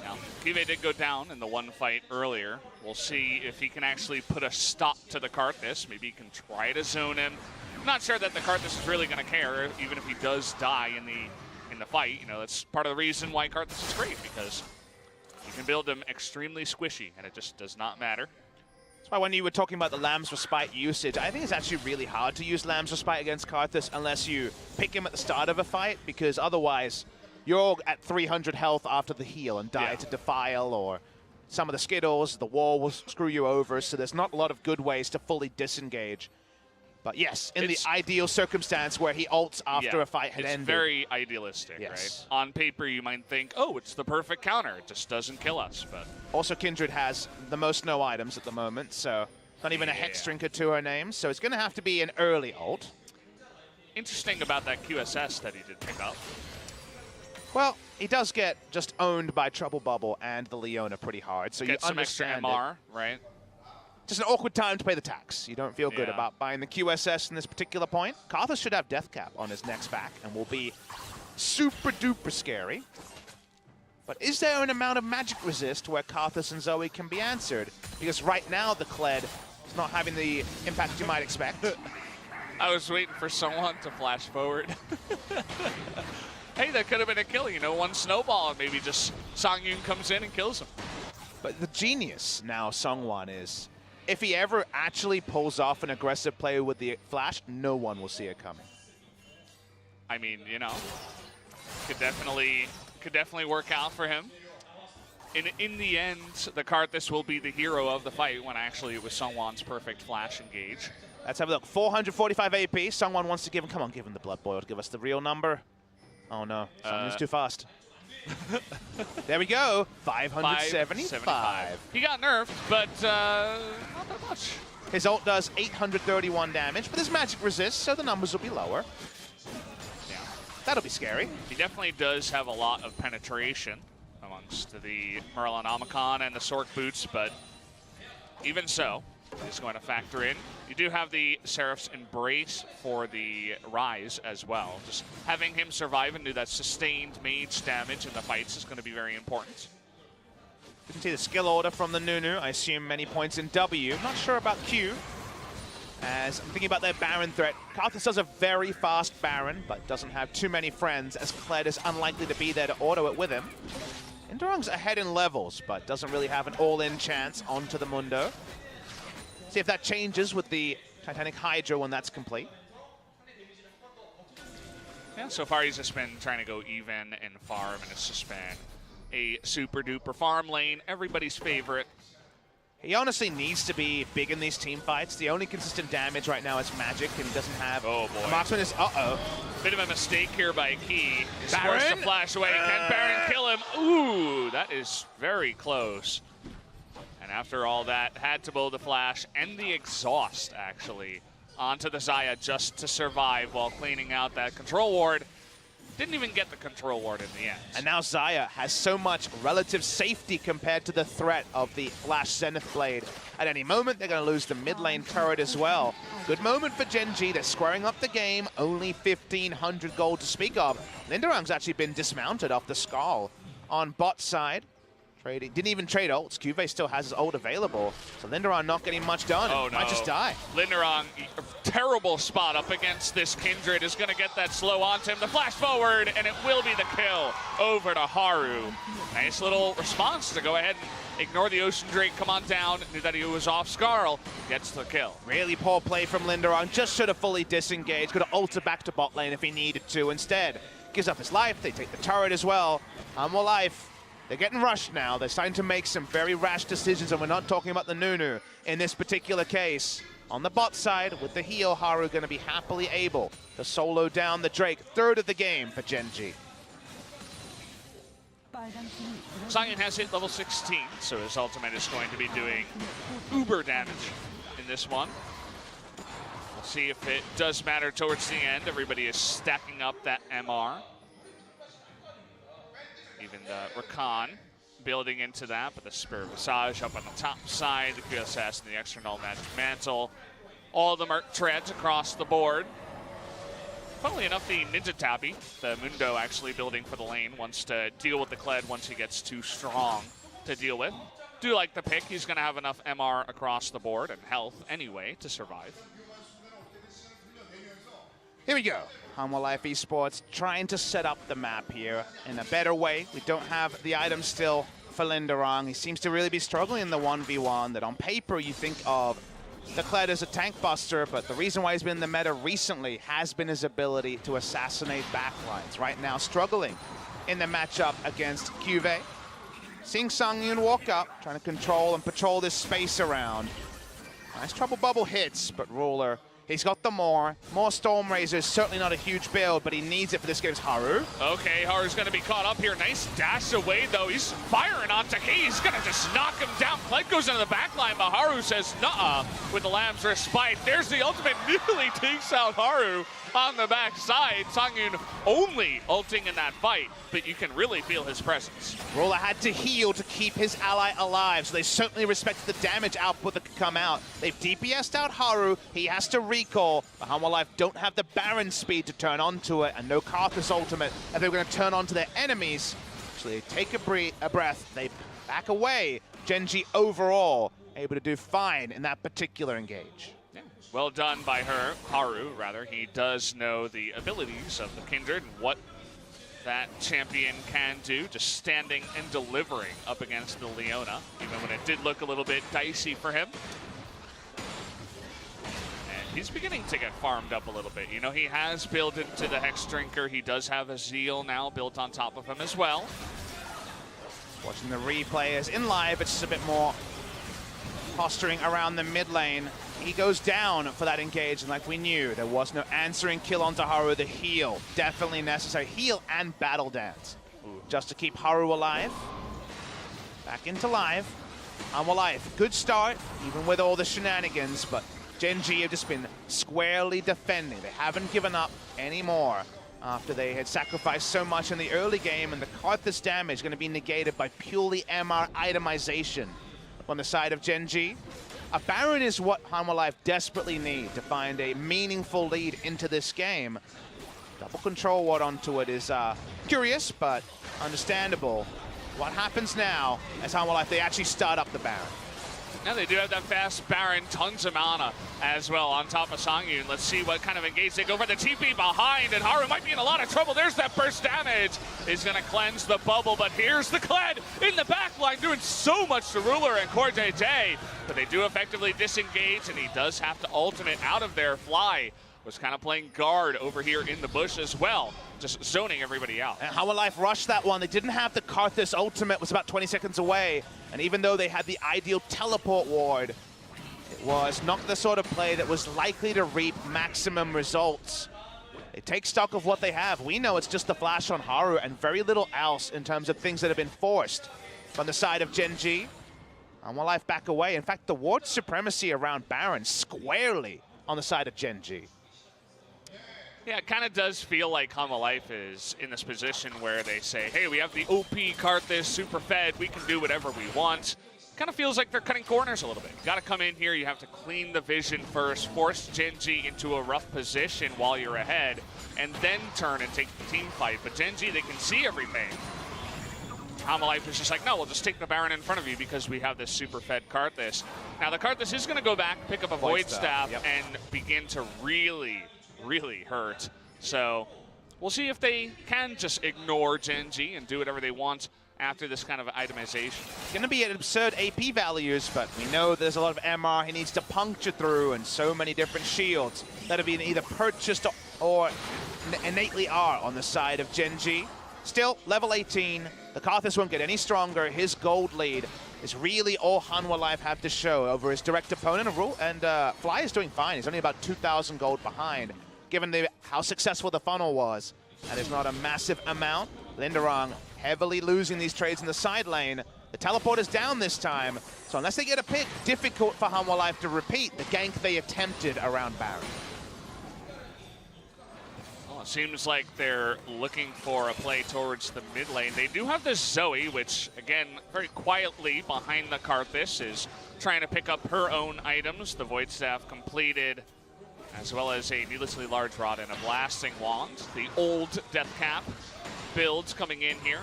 D: Now, Kive did go down in the one fight earlier. We'll see if he can actually put a stop to the Karthus. Maybe he can try to zone him. I'm not sure that the Karthus is really going to care, even if he does die in the fight. You know, that's part of the reason why Karthus is great, because you can build him extremely squishy, and it just does not matter.
E: That's why when you were talking about the Lamb's Respite usage, I think it's actually really hard to use Lamb's Respite against Karthus unless you pick him at the start of a fight, because otherwise you're all at 300 health after the heal and die to Defile, or some of the Skittles, the wall will screw you over, so there's not a lot of good ways to fully disengage. But yes, in the ideal circumstance where he ults after a fight had ended.
D: It's very idealistic, right? On paper, you might think, oh, it's the perfect counter. It just doesn't kill us. But
E: also, Kindred has the most no items at the moment, so not even a Hex Drinker to her name. So it's going to have to be an early ult.
D: Interesting about that QSS that he did pick up.
E: Well, he does get just owned by Trouble Bubble and the Leona pretty hard, so
D: Get
E: you
D: some extra
E: understand
D: MR, right?
E: Just an awkward time to pay the tax. You don't feel good about buying the QSS in this particular point. Karthus should have Death Cap on his next back and will be super duper scary. But is there an amount of magic resist where Karthus and Zoe can be answered? Because right now the Kled is not having the impact you might expect.
D: I was waiting for someone to flash forward. Hey, that could have been a kill, you know, one snowball and maybe just Songyun comes in and kills him.
E: But the genius now Sungwon is, if he ever actually pulls off an aggressive play with the flash, no one will see it coming.
D: I mean, you know, could definitely work out for him. In the end, the Karthus will be the hero of the fight when actually it was Sungwon's perfect flash engage.
E: Let's have a look. 445 AP. Sungwon wants to give him. Come on, give him the Blood Boil. Give us the real number. Oh no, Sungwon's too fast. There we go. 575.
D: He got nerfed, but not that much.
E: His ult does 831 damage, but there's magic resist, so the numbers will be lower.
D: Yeah.
E: That'll be scary.
D: He definitely does have a lot of penetration amongst the Merlinomicon and the Sork Boots, but even so, he's going to factor in. You do have the Seraph's Embrace for the Rise as well. Just having him survive and do that sustained mage damage in the fights is going to be very important.
E: You can see the skill order from the Nunu. I assume many points in W. Not sure about Q. As I'm thinking about their Baron threat, Karthus does a very fast Baron, but doesn't have too many friends, as Kled is unlikely to be there to auto it with him. Indorong's ahead in levels, but doesn't really have an all-in chance onto the Mundo. See if that changes with the Titanic Hydra when that's complete.
D: Yeah, so far he's just been trying to go even and farm, and it's just been a super duper farm lane, everybody's favorite.
E: He honestly needs to be big in these team fights. The only consistent damage right now is magic, and he doesn't have...
D: Oh boy.
E: The marksman is...
D: Bit of a mistake here by Key. He's
E: Baron?
D: forced to flash away. Can Baron kill him? Ooh, that is very close. And after all that, had to blow the flash and the exhaust, actually, onto the Xayah just to survive while cleaning out that control ward. Didn't even get the control ward in the end.
E: And now Xayah has so much relative safety compared to the threat of the Flash Zenith Blade. At any moment, they're going to lose the mid lane turret as well. Good moment for Gen G. They're squaring up the game. Only 1,500 gold to speak of. Lindorong's actually been dismounted off the Skull. On bot side, trading. Didn't even trade ults. Cuvée still has his ult available. So Lindorong not getting much done.
D: Oh, no.
E: Might just die.
D: Lindorong, terrible spot up against this Kindred, is going to get that slow onto him. The flash forward, and it will be the kill over to Haru. Nice little response to go ahead and ignore the Ocean Drake, come on down, knew that he was off Skarl, gets the kill.
E: Really poor play from Lindorong. Just should have fully disengaged. Could have ulted back to bot lane if he needed to. Instead, gives up his life. They take the turret as well. More life. They're getting rushed now. They're starting to make some very rash decisions, and we're not talking about the Nunu in this particular case. On the bot side, with the heal, Haru going to be happily able to solo down the Drake. Third of the game for Gen G.
D: Sangyun has hit level 16, so his ultimate is going to be doing uber damage in this one. We'll see if it does matter towards the end. Everybody is stacking up that MR. Even the Rakan building into that, but the Spirit Visage up on the top side, the QSS and the external Magic Mantle. All the Merc treads across the board. Funnily enough, the Ninja Tabby, the Mundo actually building for the lane, wants to deal with the Kled once he gets too strong to deal with. Do like the pick, he's going to have enough MR across the board and health anyway to survive.
E: Here we go. Hanwha Life Esports trying to set up the map here in a better way. We don't have the item still for Lindorong. He seems to really be struggling in the 1v1 that on paper you think of the Kled as a tank buster, but the reason why he's been in the meta recently has been his ability to assassinate backlines. Right now struggling in the matchup against Cuvée. Seeing Sangyun walk up, trying to control and patrol this space around. Nice trouble bubble hits, but Ruler, he's got the more Storm Razors, certainly not a huge build, but he needs it for this game's Haru.
D: Okay, Haru's gonna be caught up here. Nice dash away though. He's firing onto Key. He's gonna just knock him down. Kled goes into the back line, but Haru says nuh-uh with the Lamb's Respite. There's the ultimate, nearly takes out Haru on the back side. Sangyun only ulting in that fight, but you can really feel his presence.
E: Ruler had to heal to keep his ally alive, so they certainly respected the damage output that could come out. They've DPS'd out Haru. He has to recall. But Hanwha Life don't have the Baron speed to turn onto it, and no Karthus ultimate. If they're going to turn onto their enemies, actually they take a breath, they back away. Gen G overall able to do fine in that particular engage.
D: Yeah. Well done by Haru, rather. He does know the abilities of the Kindred and what that champion can do, just standing and delivering up against the Leona, even when it did look a little bit dicey for him. And he's beginning to get farmed up a little bit. You know, he has built into the Hex Drinker. He does have a Zeal now built on top of him as well.
E: Watching the replay as in live, it's just a bit more posturing around the mid lane. He goes down for that engage, and like we knew, there was no answering kill onto Haru. The heal, definitely necessary. Heal and battle dance, just to keep Haru alive. Back into live. Hanwha Life, good start, even with all the shenanigans, but Gen G have just been squarely defending. They haven't given up anymore after they had sacrificed so much in the early game, and the Karthus damage going to be negated by purely MR itemization on the side of Gen G. A Baron is what Hanwha Life desperately need to find a meaningful lead into this game. Double control ward onto it is curious, but understandable. What happens now as Hanwha Life, they actually start up the Baron.
D: Now they do have that fast Baron, tons of mana as well on top of Songyun. Let's see what kind of engage they go for the TP behind, and Haru might be in a lot of trouble. There's that burst damage. He's gonna cleanse the bubble, but here's the Kled in the back line doing so much to Ruler and Core JJ. But they do effectively disengage, and he does have to ultimate out of there. Fly was kind of playing guard over here in the bush as well, just zoning everybody out.
E: And Hanwha Life rushed that one. They didn't have the Karthus ultimate, was about 20 seconds away. And even though they had the ideal teleport ward, it was not the sort of play that was likely to reap maximum results. They take stock of what they have. We know it's just the flash on Haru and very little else in terms of things that have been forced from the side of Gen G. Hanwha Life back away. In fact, the ward supremacy around Baron squarely on the side of Gen G.
D: Yeah, it kind of does feel like Hanwha Life is in this position where they say, hey, we have the OP Karthus super fed, we can do whatever we want. Kind of feels like they're cutting corners a little bit. You got to come in here, you have to clean the vision first, force Gen G into a rough position while you're ahead, and then turn and take the team fight. But Gen G, they can see everything. Hanwha Life is just like, no, we'll just take the Baron in front of you because we have this super fed Karthus. Now the Karthus is going to go back, pick up a Void Staff,
E: yep,
D: and begin to really hurt. So we'll see if they can just ignore Gen G and do whatever they want after this kind of itemization.
E: Going to be at absurd AP values, but we know there's a lot of MR he needs to puncture through and so many different shields that have been either purchased or innately are on the side of Gen G. Still, level 18, the Karthus won't get any stronger. His gold lead is really all Hanwha Life have to show over his direct opponent. And Fly is doing fine. He's only about 2,000 gold behind, given how successful the funnel was. That is not a massive amount. Linderong heavily losing these trades in the side lane. The teleport is down this time, so unless they get a pick, difficult for Hanwha Life to repeat the gank they attempted around Baron.
D: Well, it seems like they're looking for a play towards the mid lane. They do have this Zoe, which, again, very quietly behind the Karthus is trying to pick up her own items. The Void Staff completed, as well as a needlessly large rod and a blasting wand. The old Death Cap builds coming in here.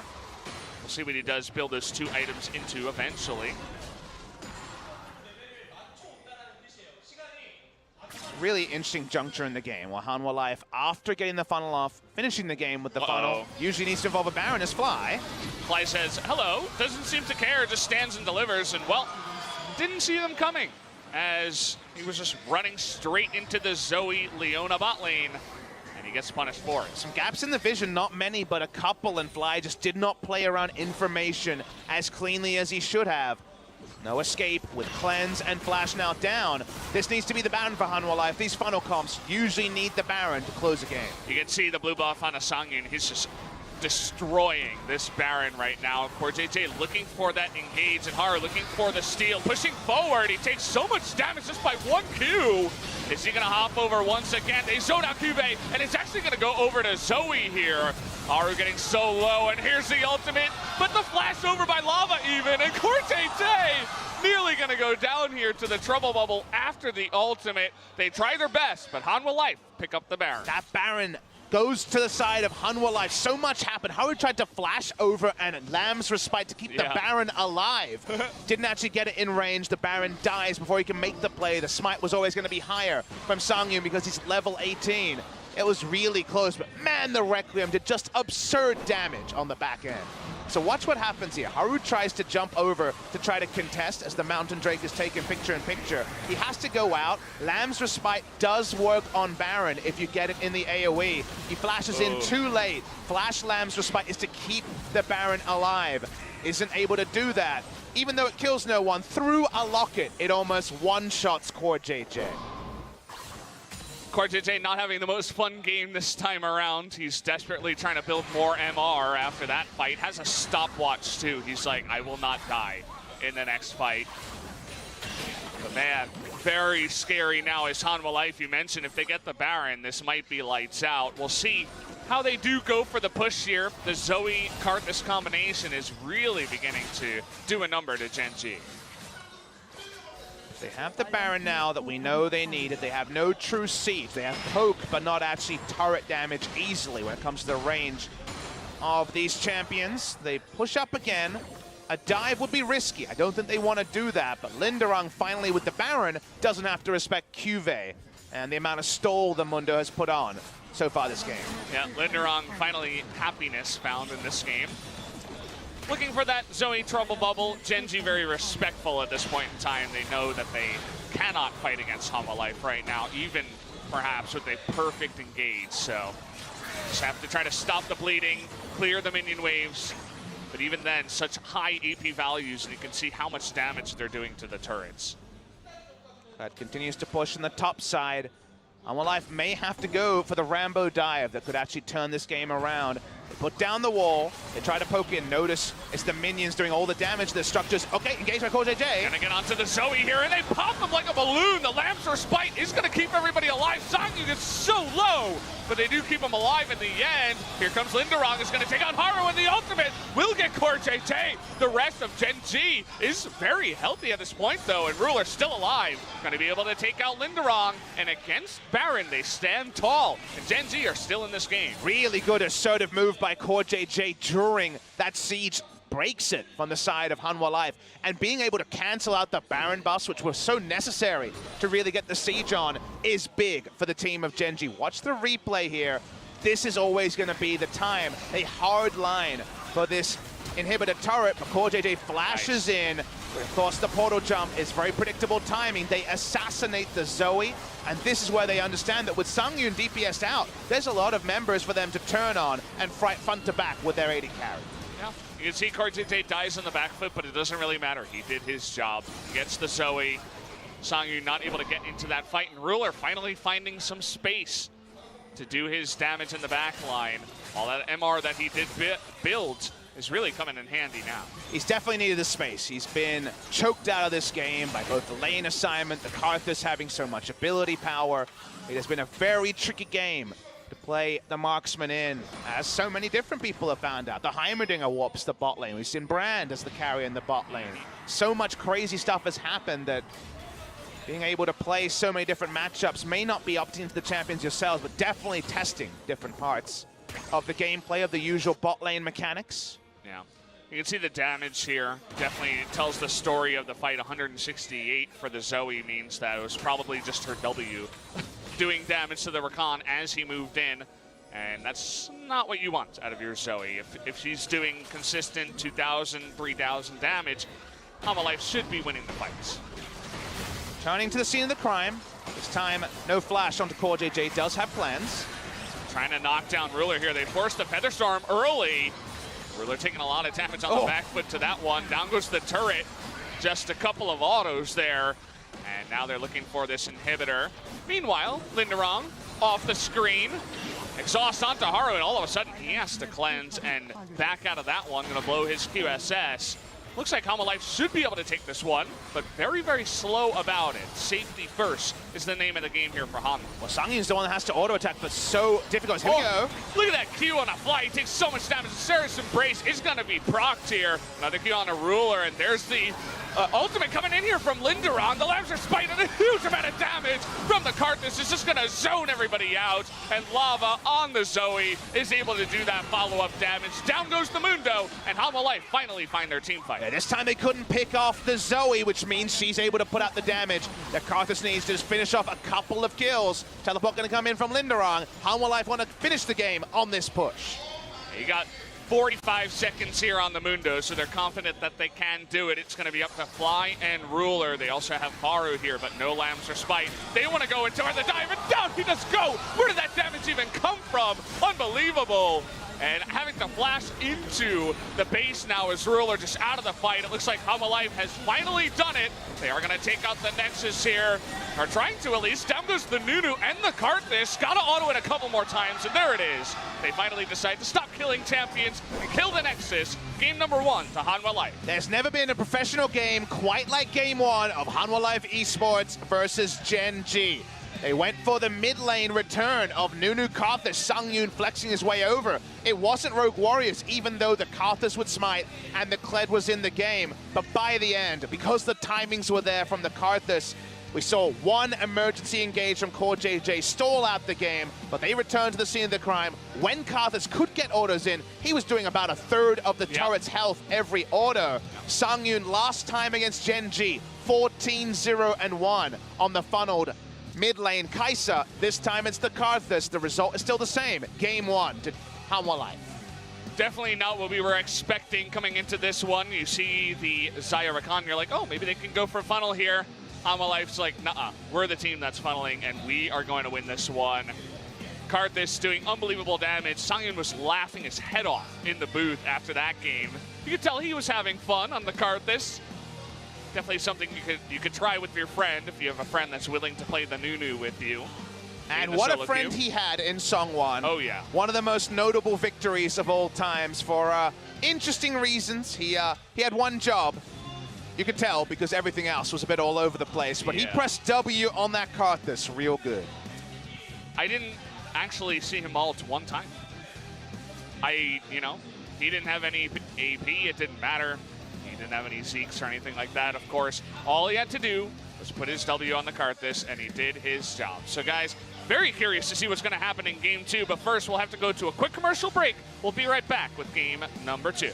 D: We'll see what he does build those two items into eventually.
E: Really interesting juncture in the game where Hanwha Life, after getting the funnel off, finishing the game with the funnel, usually needs to involve a Baron as Fly.
D: Fly says, hello, doesn't seem to care, just stands and delivers, and well, didn't see them coming as he was just running straight into the Zoe Leona bot lane, and he gets punished for it.
E: Some gaps in the vision, not many, but a couple, and Fly just did not play around information as cleanly as he should have. No escape with Cleanse and Flash now down. This needs to be the Baron for Hanwha Life. These funnel comps usually need the Baron to close a game.
D: You can see the blue buff on Songyun. He's just destroying this Baron right now. Core JJ looking for that engage, and Haru looking for the steal. Pushing forward, he takes so much damage just by one Q. Is he gonna hop over once again? They zone out Cube, and it's actually gonna go over to Zoe here. Haru getting so low, and here's the ultimate, but the flash over by Lava even, and Core JJ nearly gonna go down here to the trouble bubble after the ultimate. They try their best, but Hanwha Life pick up the Baron.
E: That Baron goes to the side of Hanwha Life. So much happened. Haru tried to flash over and Lamb's Respite to keep the Baron alive. Didn't actually get it in range. The Baron dies before he can make the play. The smite was always going to be higher from Songyun because he's level 18. It was really close, but man, the Requiem did just absurd damage on the back end. So watch what happens here. Haru tries to jump over to try to contest as the Mountain Drake is taken picture-in-picture. He has to go out. Lamb's Respite does work on Baron if you get it in the AoE. He flashes in too late. Flash Lamb's Respite is to keep the Baron alive. Isn't able to do that. Even though it kills no one, through a locket, it almost one-shots Core JJ.
D: Core JJ not having the most fun game this time around. He's desperately trying to build more MR after that fight. Has a stopwatch too. He's like, I will not die in the next fight. But man, very scary now is Hanwha Life. You mentioned if they get the Baron, this might be lights out. We'll see how they do go for the push here. The Zoe Karthus combination is really beginning to do a number to Gen G.
E: They have the Baron now that we know they needed. They have no true siege. They have poke, but not actually turret damage easily when it comes to the range of these champions. They push up again. A dive would be risky. I don't think they want to do that, but Linderung finally with the Baron doesn't have to respect Cuvée and the amount of stall the Mundo has put on so far this game.
D: Yeah, Linderung finally happiness found in this game. Looking for that Zoe trouble bubble. Gen.G very respectful at this point in time. They know that they cannot fight against Hanwha Life right now, even perhaps with a perfect engage. So just have to try to stop the bleeding, clear the minion waves. But even then, such high AP values, and you can see how much damage they're doing to the turrets.
E: That continues to push on the top side. Hanwha Life may have to go for the Rambo dive that could actually turn this game around. They put down the wall. They try to poke in. Notice it's the minions doing all the damage to the structures. Okay, engaged by CoreJJ.
D: Gonna get onto the Zoe here, and they pop them like a balloon. The Lamb's Respite is gonna keep everybody alive. Sangyun is so low, but they do keep him alive in the end. Here comes Linderung, is gonna take on Haru, and the ultimate will get CoreJJ. The rest of Gen.G is very healthy at this point, though, and Ruler still alive. Gonna be able to take out Linderung, and against Baron, they stand tall, and Gen.G are still in this game.
E: Really good assertive move by CoreJJ during that siege. Breaks it from the side of Hanwha Life, and being able to cancel out the Baron buffs, which was so necessary to really get the siege on, is big for the team of Gen.G. Watch the replay here. This is always going to be the time. A hard line for this inhibitor turret, but CoreJJ flashes in. Of course, the portal jump is very predictable timing. They assassinate the Zoe, and this is where they understand that with Sangyun DPS out, there's a lot of members for them to turn on and fight front to back with their AD carry.
D: Yeah, you can see CoreJJ dies on the back foot, but it doesn't really matter. He did his job. Gets the Zoe. Sangyun not able to get into that fight, and Ruler finally finding some space to do his damage in the back line. All that MR that he did build is really coming in handy now.
E: He's definitely needed the space. He's been choked out of this game by both the lane assignment, the Karthus having so much ability power. It has been a very tricky game to play the marksman in, as so many different people have found out. The Heimerdinger warps the bot lane. We've seen Brand as the carrier in the bot lane. So much crazy stuff has happened that being able to play so many different matchups may not be up to the champions yourselves, but definitely testing different parts of the gameplay of the usual bot lane mechanics.
D: Yeah, you can see the damage here. Definitely tells the story of the fight. 168 for the Zoe means that it was probably just her W doing damage to the Rakan as he moved in. And that's not what you want out of your Zoe. If she's doing consistent 2,000, 3,000 damage, Hanwha Life should be winning the fights.
E: Turning to the scene of the crime. This time, no flash onto CoreJJ. Does have plans.
D: Trying to knock down Ruler here. They forced the Featherstorm early. Ruler taking a lot of damage on the back foot to that one. Down goes the turret. Just a couple of autos there. And now they're looking for this inhibitor. Meanwhile, Linderung off the screen. Exhaust onto Haru, and all of a sudden he has to cleanse and back out of that one. Gonna blow his QSS. Looks like Hanwha Life should be able to take this one, but very, very slow about it. Safety first is the name of the game here for Hanwha.
E: Well, Sangyun's the one that has to auto-attack, but so difficult. Here we go.
D: Look at that Q on a fly. He takes so much damage. Saracen Embrace is going to be procced here. Another Q on a Ruler, and there's the ultimate coming in here from Linderung. The Lambs are spiting a huge amount of damage from the Karthus. It's just going to zone everybody out, and Lava on the Zoe is able to do that follow-up damage. Down goes the Mundo, and Hanwha Life finally find their team fight.
E: Yeah, this time they couldn't pick off the Zoe, which means she's able to put out the damage that Karthus needs to just finish off a couple of kills. Teleport going to come in from Linderung. Hanwha Life want to finish the game on this push.
D: You got 45 seconds here on the Mundo, so they're confident that they can do it. It's going to be up to Fly and Ruler. They also have Haru here, but no Lambs or Spite. They want to go into the dive, and down he does go. Where did that damage even come from? Unbelievable. And having to flash into the base now is Ruler just out of the fight. It looks like Hanwha Life has finally done it. They are going to take out the Nexus here, or trying to at least. Down goes the Nunu and the Karthus. Got to auto it a couple more times, and there it is. They finally decide to stop killing champions and kill the Nexus. Game number 1 to Hanwha Life.
E: There's never been a professional game quite like game 1 of Hanwha Life Esports versus Gen.G. They went for the mid lane return of Nunu Karthus, Sangyun flexing his way over. It wasn't Rogue Warriors, even though the Karthus would smite and the Kled was in the game. But by the end, because the timings were there from the Karthus, We saw one emergency engage from Core JJ stall out the game, but they returned to the scene of the crime. When Karthus could get autos in, he was doing about a third of the turret's health every auto. Sangyun last time against Gen G, 14-0-1 on the funneled mid lane Kai'Sa. This time it's the Karthus. The result is still the same. Game 1 to Hanwha Life.
D: Definitely not what we were expecting coming into this one. You see the Xayah Rakan, you're like, oh, maybe they can go for a funnel here. Hanwha Life's like, nah, we're the team that's funneling, and we are going to win this one. Karthus doing unbelievable damage. Sangyun was laughing his head off in the booth after that game. You could tell he was having fun on the Karthus. Definitely something you could try with your friend if you have a friend that's willing to play the Nunu with you.
E: And what a friend he had in Songwon.
D: Oh, yeah.
E: One of the most notable victories of all times for interesting reasons. He had one job. You could tell because everything else was a bit all over the place, but he pressed W on that Karthus real good.
D: I didn't actually see him ult one time. He didn't have any AP, it didn't matter. He didn't have any Zeeks or anything like that, of course. All he had to do was put his W on the Karthus, and he did his job. So guys, very curious to see what's gonna happen in game 2, but first we'll have to go to a quick commercial break. We'll be right back with game number 2.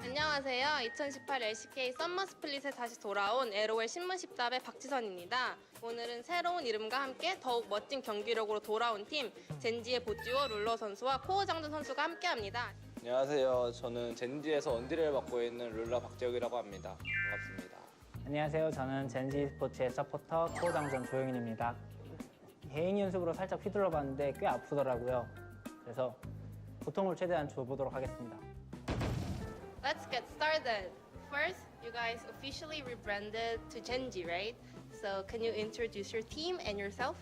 G: 안녕하세요. 2018 LCK 썸머 스플릿에 다시 돌아온 LOL 신문 10답의 박지선입니다. 오늘은 새로운 이름과 함께 더욱 멋진 경기력으로 돌아온 팀 젠지의 보듀오 룰러 선수와 코어 장준 선수가 함께합니다.
H: 안녕하세요. 저는 젠지에서 원딜을 맡고 있는 룰러 박재욱이라고 합니다. 반갑습니다.
C: 안녕하세요. 저는 젠지 스포츠의 서포터 코장전 조용인입니다. 개인 연습으로 살짝 휘둘러 봤는데 꽤 아프더라고요. 그래서 고통을 최대한 줘보도록 하겠습니다.
G: Let's get started. First, you guys officially rebranded to Genji, right? So can you introduce your team and yourself?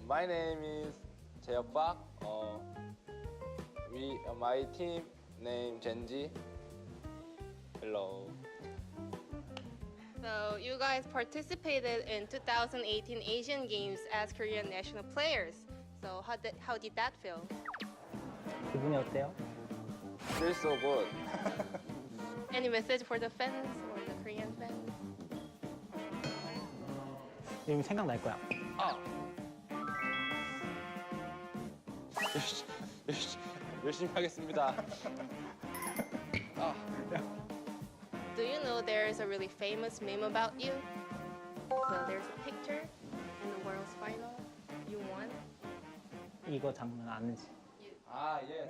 H: My name is Jaehyuk Park. My team name Genji. Hello.
G: So you guys participated in 2018 Asian Games as Korean national players. So how did that feel?
C: 기분이 어때요?
H: Feels so good.
G: Any message for the fans or the Korean fans?
C: 이름 생각날 거야.
H: 열심히 하겠습니다.
G: Do you know there's a really famous meme about you? So there's a picture in the World's Final. You won.
C: 이거 장면 아는지.
H: yes.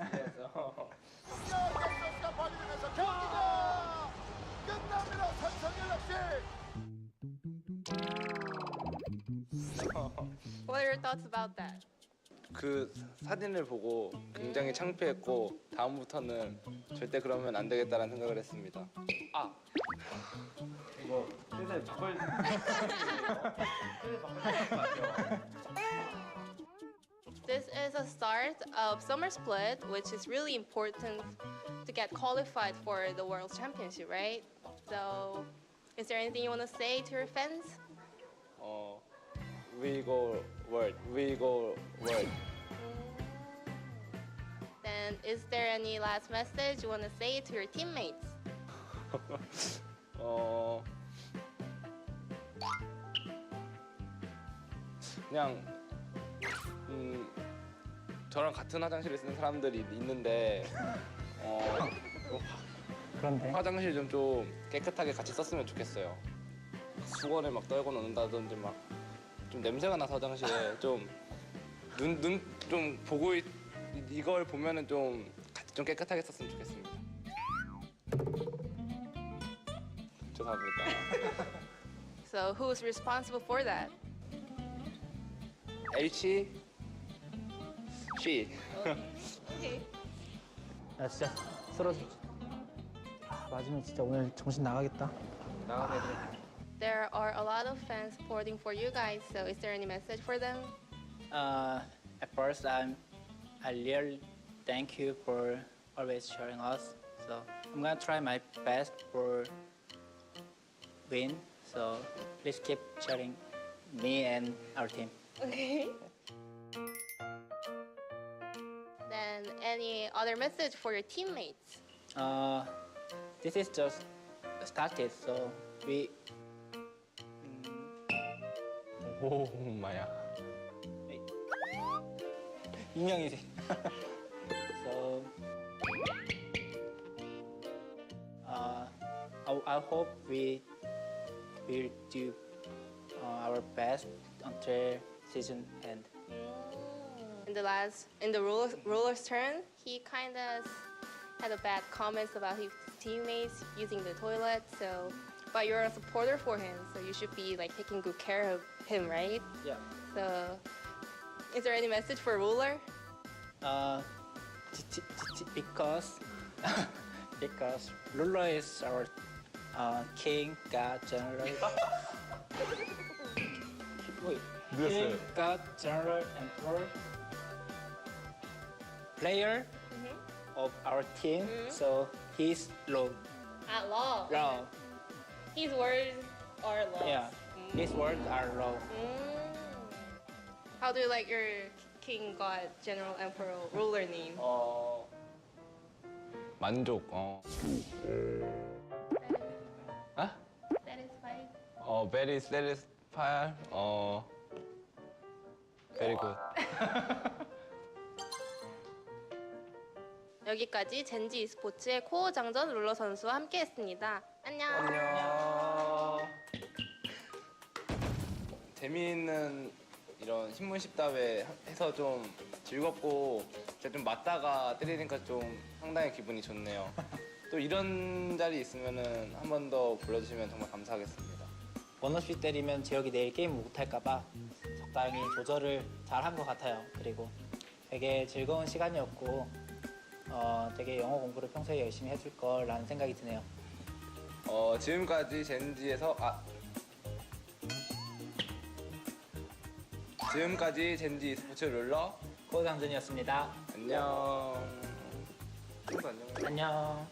G: What are your thoughts about that?
H: 그 사진을 보고 굉장히 창피했고 다음부터는 절대 그러면 안 되겠다라는 생각을 했습니다. 이거 슬슬 바꿀
G: This is a start of Summer Split, which is really important to get qualified for the World Championship, right? So, is there anything you want to say to your fans?
H: We go world.
G: Then, is there any last message you want to say to your teammates?
H: 그냥 저랑 같은 화장실에 쓰는 사람들이 있는데
C: 그런데
H: 화장실 좀 깨끗하게 같이 썼으면 좋겠어요. 수건을 막 떨고 놓는다든지 막 좀 냄새가 나서 화장실에 좀 눈 좀 보고 이걸 보면은 좀 같이 좀 깨끗하게 썼으면 좋겠습니다. 죄송합니다.
G: So, who's responsible for that?
H: H, she.
G: Okay.
C: 나 진짜 쓰러져. 맞으면 진짜 오늘 정신 나가겠다.
H: 나가면 애들.
G: There are a lot of fans supporting for you guys, so is there any message for them?
C: At first, I'm I really thank you for always cheering us. So I'm gonna try my best for win. So please keep cheering me and our team.
G: Okay. Then any other message for your teammates?
C: This is just started, so we
H: 오 마야.
C: 유명이지. So I hope we will do our best until season end.
G: In the roller's turn, he kind of had a bad comments about his teammates using the toilet. So, but you're a supporter for him, so you should be like taking good care of him, right?
C: Yeah.
G: So, is there any message for roller?
C: Because because Lula is our king, god, general. Wait, king, god, general, emperor, player of our team. So he's low.
G: At law.
C: Low.
G: His words are law.
C: Yeah, his words are low.
G: How do you like your king, god, general, emperor, ruler name?
H: 만족.
G: Satisfied.
H: Very satisfied. Very good.
G: 여기까지 젠지 e스포츠의 코어 장전 룰러 선수와 함께했습니다. 안녕.
H: 안녕. 재미있는 이런 신문 십답에 해서 좀 즐겁고 제가 좀 맞다가 때리니까 좀 상당히 기분이 좋네요. 또 이런 자리 있으면은 한 번 더 불러주시면 정말 감사하겠습니다.
C: 원없이 때리면 재혁이 내일 게임 못할까봐 적당히 조절을 잘 한 것 같아요. 그리고 되게 즐거운 시간이었고 되게 영어 공부를 평소에 열심히 해줄 거라는 생각이 드네요.
H: 지금까지 젠지에서 지금까지 젠지 e스포츠 룰러
C: 코장준이었습니다.
H: 안녕. 친구 안녕.
C: 안녕.